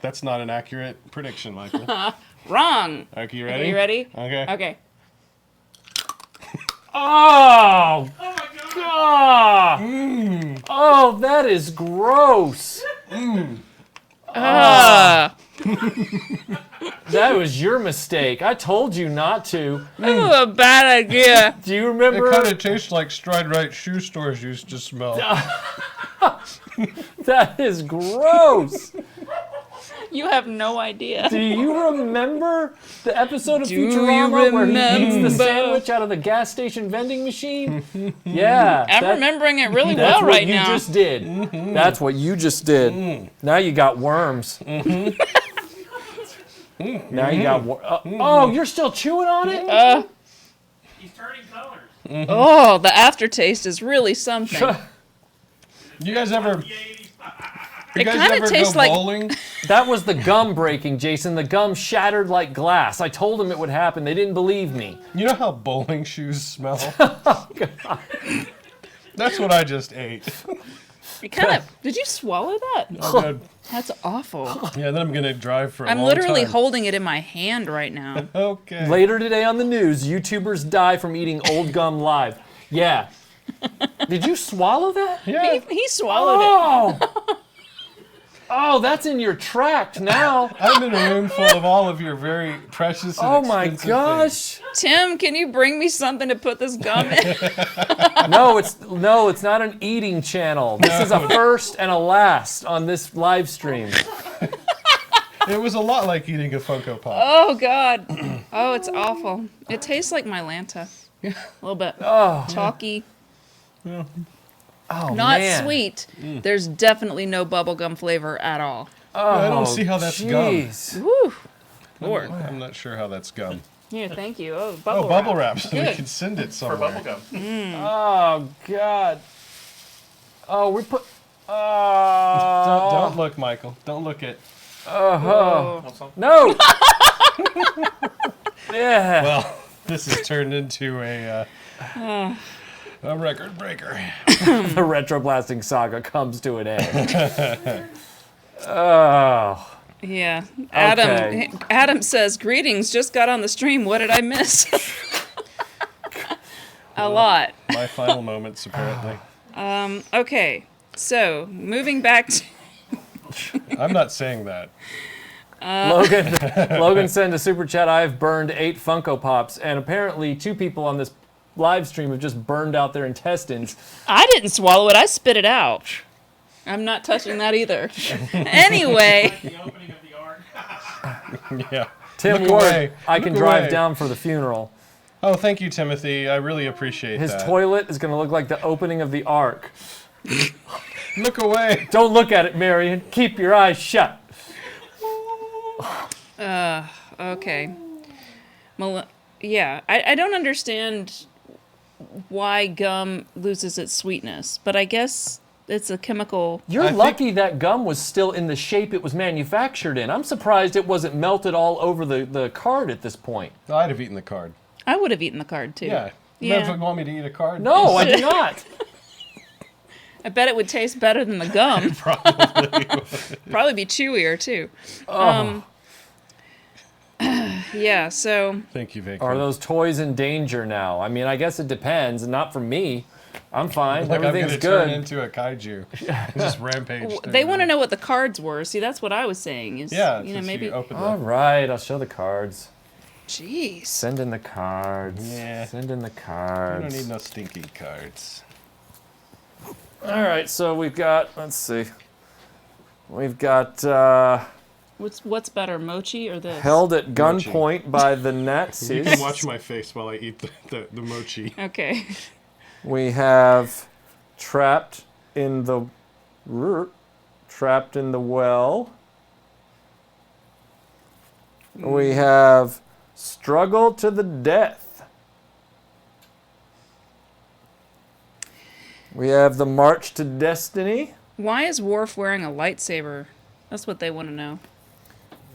That's not an accurate prediction, Michael. Wrong. Okay, you Are ready? you ready? Okay. Okay. Oh Oh my god! God! Oh, that is gross. That was your mistake. I told you not to. Ooh, a bad idea. Do you It remember? kind of tastes like Stride Right shoe stores used to smell. That is gross. You have no idea. Do you remember the episode of Do you Futurama where he eats remember? the sandwich out of the gas station vending machine? Yeah. I'm remembering it really That's well what right you now. just did. That's what you just did. Now you got worms. Now you got oh, you're still chewing on it? He's turning colors. Oh, the aftertaste is really something. You guys ever? The 80s. You It guys kinda ever tastes go like- bowling? That was the gum breaking, Jason. The gum shattered like glass. I told them it would happen. They didn't believe me. You know how bowling shoes smell? That's what I just ate. It kind of. Did you swallow that? Oh, good. That's awful. Yeah, then I'm gonna drive for a I'm long literally time. holding it in my hand right now. Okay. Later today on the news, YouTubers die from eating old gum live. Yeah. Did you swallow that? Yeah. He swallowed it. Oh! Oh, that's in your tract now. I'm in a room full of all of your very precious and Oh my expensive gosh. Tim, can you bring me something to put this gum in? No, it's not an eating channel. This is a first and a last on this live stream. things. It was a lot like eating a Funko Pop. Oh God. Oh, it's awful. It tastes like Mylanta. A little bit Oh, chalky. oh Not man. sweet. There's definitely no bubblegum flavor at all. Oh, I don't see how that's gum. jeez. Woo. Lord. I'm not sure how that's gum. Here, thank you. Oh, Oh, bubble wrap. So we Good. can send it For somewhere. bubblegum. Oh god. Oh, we put. Don't look, Michael. Don't look it. Oh. Want some? No. Yeah. Well, this has turned into a record breaker. The RetroBlasting saga comes to an end. Oh. Yeah. Okay. Adam says, "Greetings. Just got on the stream. What did I miss?" A lot. My final moments, apparently. Okay. So, moving back to I'm not saying that. Logan sent a super chat. I've burned 8 Funko Pops, and apparently 2 people on this live stream have just burned out their intestines. I didn't swallow it. I spit it out. I'm not touching that either. Anyway, The opening of the ark. Yeah. Tim Look Ward, away. I can Look drive away. down for the funeral. Oh, thank you, Timothy. I really appreciate His that. toilet is going to look like the opening of the Ark. Look away. Don't look at it, Marion. Keep your eyes shut. okay. Yeah, I don't understand why gum loses its sweetness, but I guess it's a chemical. You're I think- lucky that gum was still in the shape it was manufactured in. I'm surprised it wasn't melted all over the card at this point. I'd have eaten the card. I would have eaten the card too. Yeah. Yeah. You want me to eat a card? No, I do not. I bet it would taste better than the gum. Probably be chewier too. Yeah, so Thank you, Vic. Are those toys in danger now? I mean, I guess it depends. Not for me. I'm fine. Like Everything's I'm gonna turn good. into a kaiju. And just rampage. through they want to the- know what the cards were. See, that's what I was saying. Is Yeah. you know since maybe. You open All the... right, I'll show the cards. Jeez. Send in the cards. Yeah. Send in the I cards. don't need no stinky cards. All right, so we've got. Let's see. We've got What's better, mochi or this? held at Mochi. gunpoint by the You Nazis. can watch my face while I eat the mochi. Okay. We have trapped in the well. We have struggle to the death. We have the march to destiny. Why is Worf wearing a lightsaber? That's what they want to know.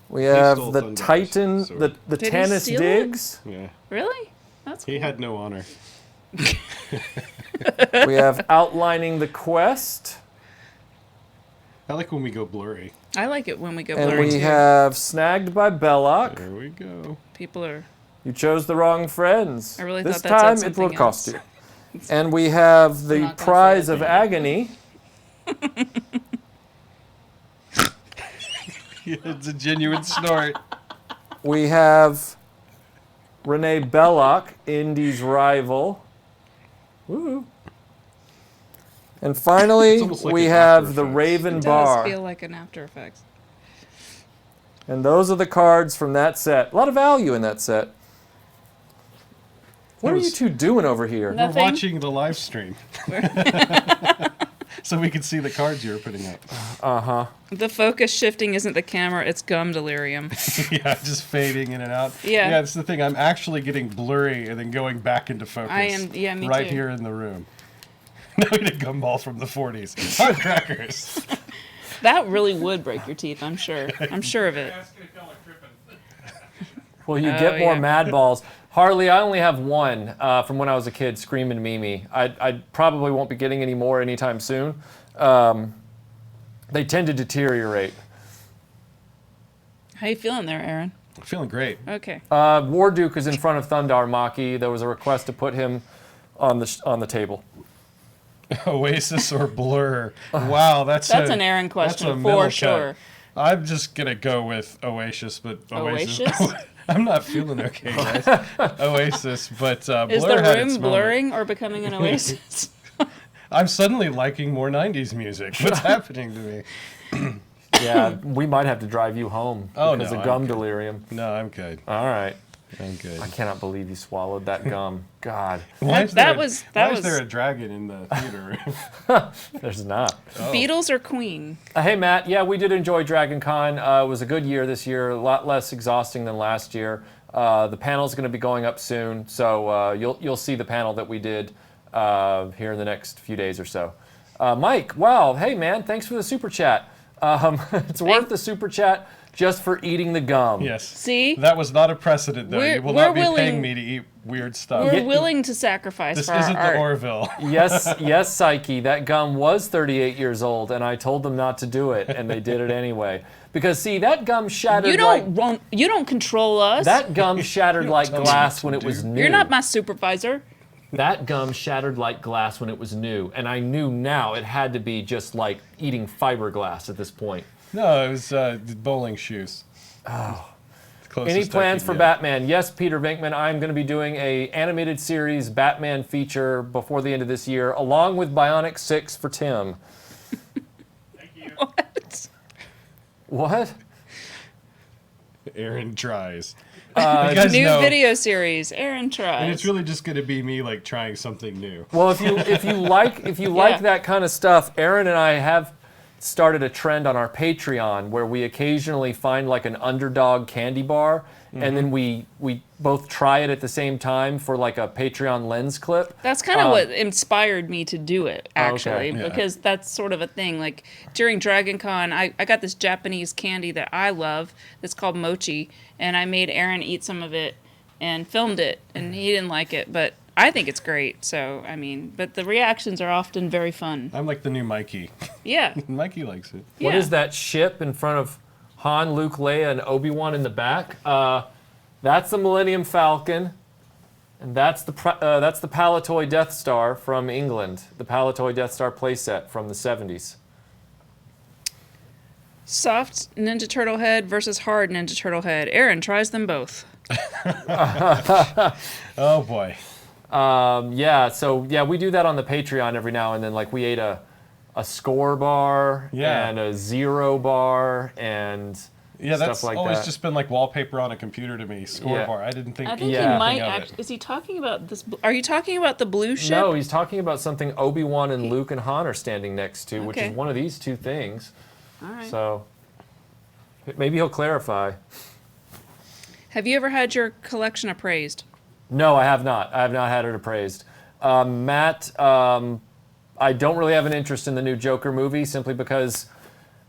We have stole the Thunder's Titan, sword. the Did he Tannis steal it? Diggs. Yeah. Really? That's He cool. had no honor. We have outlining the quest. I like when we go blurry. I like it when we go And blurry we too. have snagged by Belloc. There we go. People are. You chose the wrong friends. I really this thought that time said it will something cost else. you. And we have the not gonna say prize it. of agony. It's a genuine snort. We have Renee Belloc, Indy's rival. Woo. And finally, almost like we an have After the Effects. Raven It does Bar. feel like an After Effects. And those are the cards from that set. A lot of value in that set. What are you two doing over here? Nothing. We're watching the live stream. So we can see the cards you were putting up. Uh-huh. The focus shifting isn't the camera; it's gum delirium. Yeah, just fading in and out. Yeah. Yeah, that's the thing. I'm actually getting blurry and then going back into focus. I am- yeah, me right too. here in the room. Now we need a gumball from the 40s. Hot crackers. That really would break your teeth. I'm sure. I'm sure of it. Ask if y'all are tripping. Well, you Oh, get more yeah. Mad Balls. Harley, I only have one from when I was a kid, Screamin' Mimi. I probably won't be getting any more anytime soon. They tend to deteriorate. How you feeling there, Aaron? I'm feeling great. Okay. Warduke is in front of Thundar Maki. There was a request to put him on the table. Oasis or Blur? Wow, that's An Aaron question that's a middle for cut. sure. I'm just gonna go with Oasis, but Oasis? I'm not feeling okay, guys. Oasis, but Blur Is the had room its moment. blurring or becoming an oasis? I'm suddenly liking more 90s music. What's happening to me? Yeah, we might have to drive you home Oh, because no, of gum I'm good. delirium. No, I'm good. All right. I'm good. I cannot believe you swallowed that gum. God, Why is That was there a dragon in the theater? there's not. Beatles or Queen. Hey Matt, yeah, we did enjoy Dragon Con. It was a good year this year, a lot less exhausting than last year. The panel's going to be going up soon, so you'll see the panel that we did here in the next few days or so. Mike, wow, hey man, thanks for the super chat. It's worth the super chat just for eating the gum. Yes. See? That was not a precedent, though. You will We're not be willing- paying me to eat weird stuff. We're willing to sacrifice This for our isn't art. the Orville. Yes, Psyche, that gum was 38 years old, and I told them not to do it, and they did it anyway. Because see, that gum shattered You don't control us. that gum shattered like tell me glass what when to it was do. new. You're not my supervisor. That gum shattered like glass when it was new, and I knew now it had to be just like eating fiberglass at this point. No, it was bowling shoes. Oh. Closest Any I plans could for get. Batman? Yes, Peter Venkman. I'm going to be doing a animated series Batman feature before the end of this year, along with Bionic 6 for Tim. Thank you. What? What? Aaron tries. You guys New know. video series. Aaron tries. And it's really just going to be me like trying something new. Well, if you like Yeah. that kind of stuff, Aaron and I have started a trend on our Patreon where we occasionally find like an underdog candy bar, and then we both try it at the same time for like a Patreon lens clip. That's kind of what inspired me to do it, actually, Yeah. because that's sort of a thing. Like during Dragon Con, I got this Japanese candy that I love that's called mochi, and I made Aaron eat some of it and filmed it, and he didn't like it, but I think it's great. So, I mean, but the reactions are often very fun. I'm like the new Mikey. Yeah. Mikey likes it. What Yeah. is that ship in front of Han, Luke, Leia, and Obi-Wan in the back? That's the Millennium Falcon, and that's the Palatoy Death Star from England, the Palatoy Death Star playset from the 70s. Soft Ninja Turtle head versus hard Ninja Turtle head. Aaron tries them both. Oh boy. So we do that on the Patreon every now and then. Like we ate a score bar Yeah. and a zero bar and Yeah, that's stuff like always that. just been like wallpaper on a computer to me. Score Yeah. bar. I didn't think. I think Yeah. he might. anything of it. Is he talking about this? Are you talking about the blue ship? No, he's talking about something Obi-Wan and Luke and Han are standing next to, which Okay. is one of these two things. All right. So maybe he'll clarify. Have you ever had your collection appraised? No, I have not. I have not had it appraised. Matt, I don't really have an interest in the new Joker movie simply because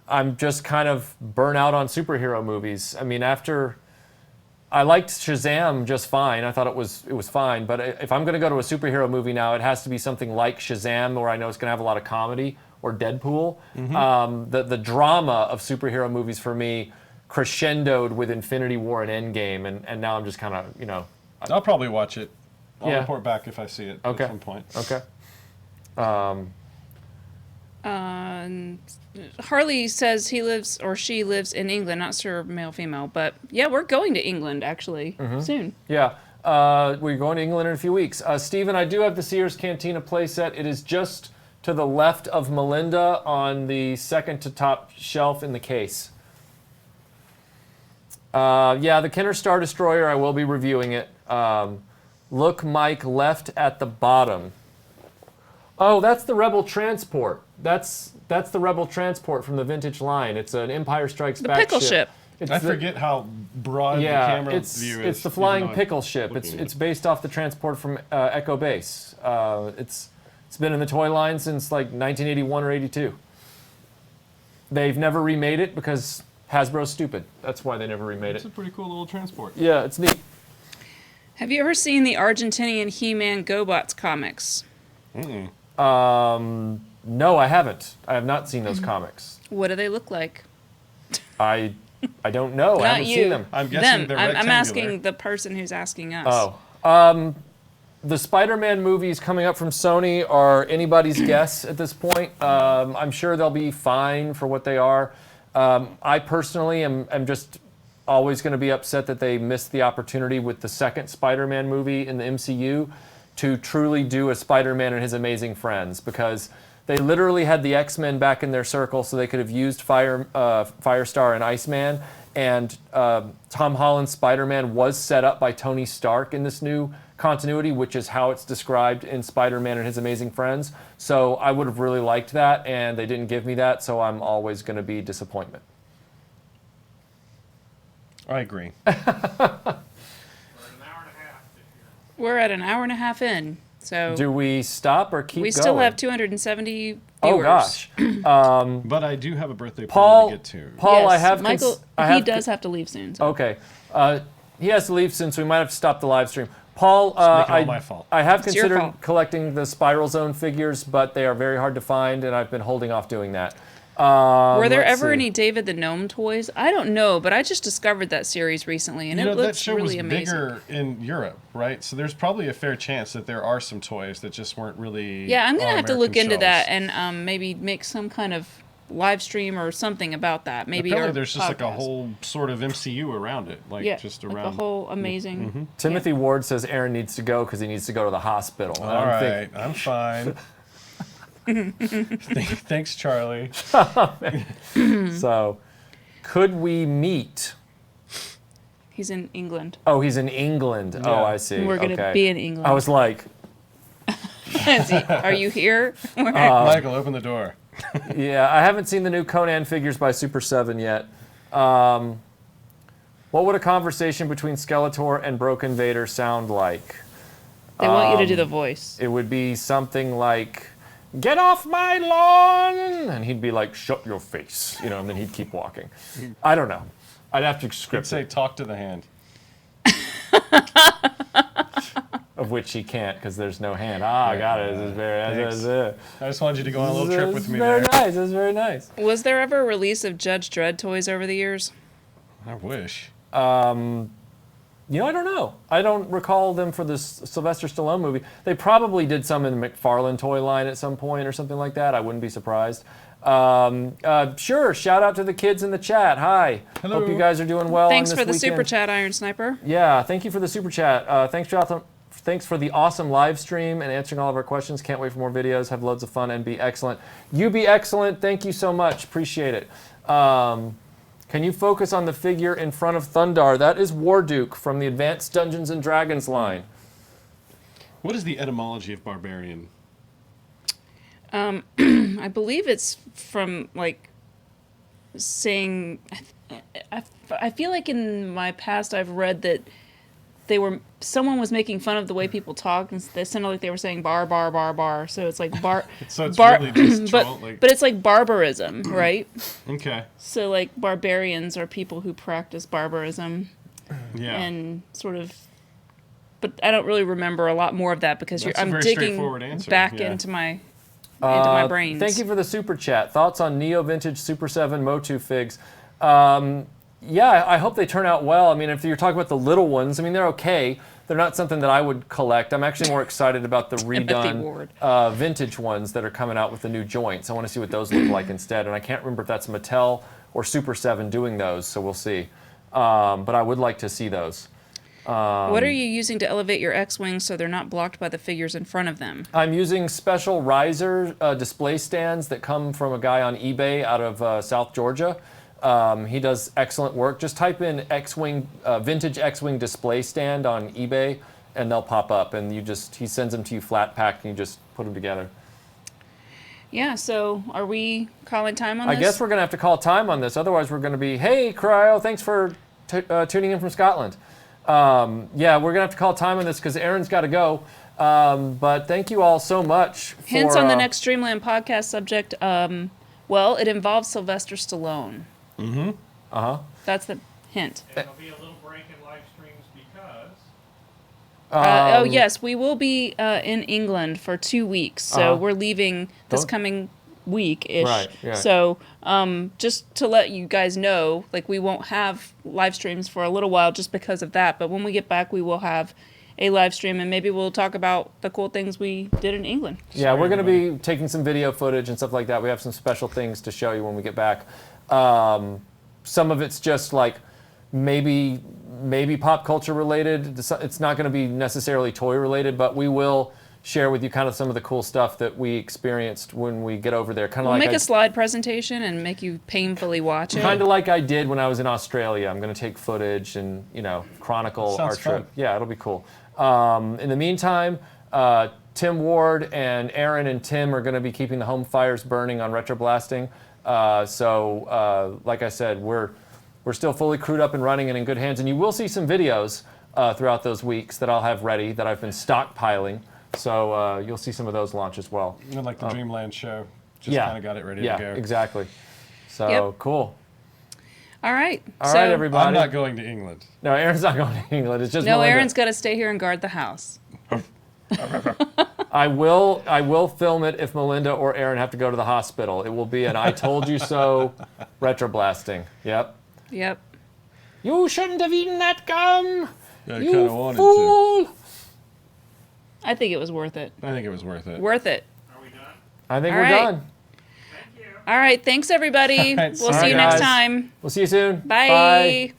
I'm just kind of burnt out on superhero movies. I mean, I liked Shazam just fine. I thought it was fine. But if I'm going to go to a superhero movie now, it has to be something like Shazam, where I know it's going to have a lot of comedy, or Deadpool. The drama of superhero movies for me crescendoed with Infinity War and Endgame, and now I'm just kind of, I'll probably watch it. I'll Yeah. report back if I see it Okay. at some point. okay. Harley says he lives or she lives in England. Not sure male female, but yeah, we're going to England actually soon. Yeah, we're going to England in a few weeks. Stephen, I do have the Sears Cantina playset. It is just to the left of Melinda on the second to top shelf in the case. Yeah, the Kenner Star Destroyer, I will be reviewing it. Look, Mike, left at the bottom. Oh, that's the Rebel Transport. That's the Rebel Transport from the vintage line. It's an Empire Strikes Back pickle ship. It's I the- forget how broad Yeah, the camera it's view is. it's the even flying though I'm pickle ship. looking at It's it. based off the transport from Echo Base. It's been in the toy line since like 1981 or 82. They've never remade it because Hasbro's stupid. That's why they never remade It's it. a pretty cool little transport. Yeah, it's neat. Have you ever seen the Argentinian He-Man GoBots comics? No, I haven't. I have not seen those comics. What do they look like? I don't know. I Not haven't you. seen them. I'm guessing Them. they're I'm rectangular. asking the person who's asking us. Oh. The Spider-Man movies coming up from Sony are anybody's guess at this point. I'm sure they'll be fine for what they are. I personally am just always going to be upset that they missed the opportunity with the second Spider-Man movie in the MCU to truly do a Spider-Man and his amazing friends, because They literally had the X-Men back in their circle, so they could have used Firestar and Iceman. And Tom Holland's Spider-Man was set up by Tony Stark in this new continuity, which is how it's described in Spider-Man and His Amazing Friends. So I would have really liked that, and they didn't give me that, so I'm always going to be disappointment. I agree. For an hour and a half this year. We're at an hour and a half in, so Do we stop or keep we going? still have 270 viewers. Oh gosh, But I do have a birthday Paul. party to get to. Paul, Yes, I have. Michael. He does have to leave soon. So. Okay, he has to leave soon, so we might have to stop the live stream. Paul, Make it all my fault. I have It's your considered fault. collecting the Spiral Zone figures, but they are very hard to find, and I've been holding off doing that. Were there let's ever see. any David the Gnome toys? I don't know, but I just discovered that series recently, and You know, it that looks show really was amazing. bigger in Europe, right? So there's probably a fair chance that there are some toys that just weren't really. Yeah, I'm gonna on have to look American into that shelves. and maybe make some kind of live stream or something about that. Maybe Apparently our there's just like a podcast. whole sort of MCU around it, like yeah, just like around. a whole amazing. Timothy Ward says Aaron needs to go because he needs to go to the hospital. And All I'm right, I'm fine. Thanks, Charlie. So, could we meet? He's in England. Oh, he's in England. Yeah. Oh, I see. We're gonna Okay. be in England. I was like, Are you here? Michael, open the door. yeah, I haven't seen the new Conan figures by Super 7 yet. What would a conversation between Skeletor and Broken Vader sound like? They want you to do the voice. It would be something like, "Get off my lawn!" And he'd be like, "Shut your face," you know, and then he'd keep walking. I don't know. I'd have to Could script say, it, talk to the hand. of which he can't because there's no hand. Ah, I got it. This is very. Thanks. I just wanted you to go on a little trip with me Very there. nice. That's very nice. Was there ever a release of Judge Dredd toys over the years? I wish. You know, I don't know. I don't recall them for this Sylvester Stallone movie. They probably did some in the McFarlane toy line at some point or something like that. I wouldn't be surprised. Sure. Shout out to the kids in the chat. Hi. Hello. Hope you guys are doing well. Thanks on for this the super weekend. chat, Iron Sniper. Yeah, thank you for the super chat. Thanks for the awesome live stream and answering all of our questions. Can't wait for more videos. Have loads of fun and be excellent. You be excellent. Thank you so much. Appreciate it. Can you focus on the figure in front of Thundar? That is Warduke from the Advanced Dungeons and Dragons line. What is the etymology of barbarian? I believe it's from like saying. I feel like in my past I've read that someone was making fun of the way people talk, and they sounded like they were saying bar bar bar bar. So it's like bar. So it's really just but troll, like, but it's like barbarism, right? okay. So like barbarians are people who practice barbarism Yeah. and sort of. But I don't really remember a lot more of that because That's a I'm very digging straightforward answer, back yeah. into my brains. Thank you for the super chat. Thoughts on Neo Vintage Super 7 Motu figs? Yeah, I hope they turn out well. I mean, if you're talking about the little ones, I mean, they're okay. They're not something that I would collect. I'm actually more excited about the Ward. redone vintage ones that are coming out with the new joints. I want to see what those look like instead. And I can't remember if that's Mattel or Super 7 doing those, so we'll see. But I would like to see those. What are you using to elevate your X-Wings so they're not blocked by the figures in front of them? I'm using special riser display stands that come from a guy on eBay out of South Georgia. He does excellent work. Just type in X-Wing, vintage X-Wing display stand on eBay, and they'll pop up. And he sends them to you flat packed, and you just put them together. Yeah, so are we calling time on this? I guess we're going to have to call time on this. Otherwise, we're going to be, hey, Cryo, thanks for tuning in from Scotland. Yeah, we're going to have to call time on this because Aaron's got to go. But thank you all so much. Hints on the next Streamland podcast subject. Well, it involves Sylvester Stallone. Mm-hmm. Uh-huh. That's the hint. And there'll be a little break in live streams because Oh, yes, we will be in England for 2 weeks. So we're leaving this Don't- coming week-ish. Right, yeah. So just to let you guys know, like, we won't have live streams for a little while just because of that. But when we get back, we will have a live stream, and maybe we'll talk about the cool things we did in England. Yeah, we're going to be taking some video footage and stuff like that. We have some special things to show you when we get back. Some of it's just like maybe pop culture related. It's not going to be necessarily toy related, but we will share with you kind of some of the cool stuff that we experienced when we get over there. Kind of We'll like make a slide presentation and make you painfully watch it. kind of like I did when I was in Australia. I'm going to take footage and chronicle our Sounds trip. fun. Yeah, it'll be cool. In the meantime, Tim Ward and Aaron and Tim are going to be keeping the home fires burning on RetroBlasting. Like I said, we're still fully crewed up and running and in good hands. And you will see some videos throughout those weeks that I'll have ready that I've been stockpiling. So you'll see some of those launch as well. Like the Dreamland show. Just yeah. kind of got it ready Yeah, to go. exactly. So Yep. cool. All right. All right, everybody. I'm not going to England. No, Aaron's not going to England. It's just No, Melinda. Aaron's got to stay here and guard the house. I will film it if Melinda or Aaron have to go to the hospital. It will be an I told you so retroblasting. Yep. Yep. You shouldn't have eaten that gum. I You kinda wanted to. fool. I think it was worth it. I think it was worth it. Worth it. Are we done? I think All we're right. done. Thank you. All right. Thanks, everybody. All right, We'll all see you right, next guys. time. We'll see you soon. Bye.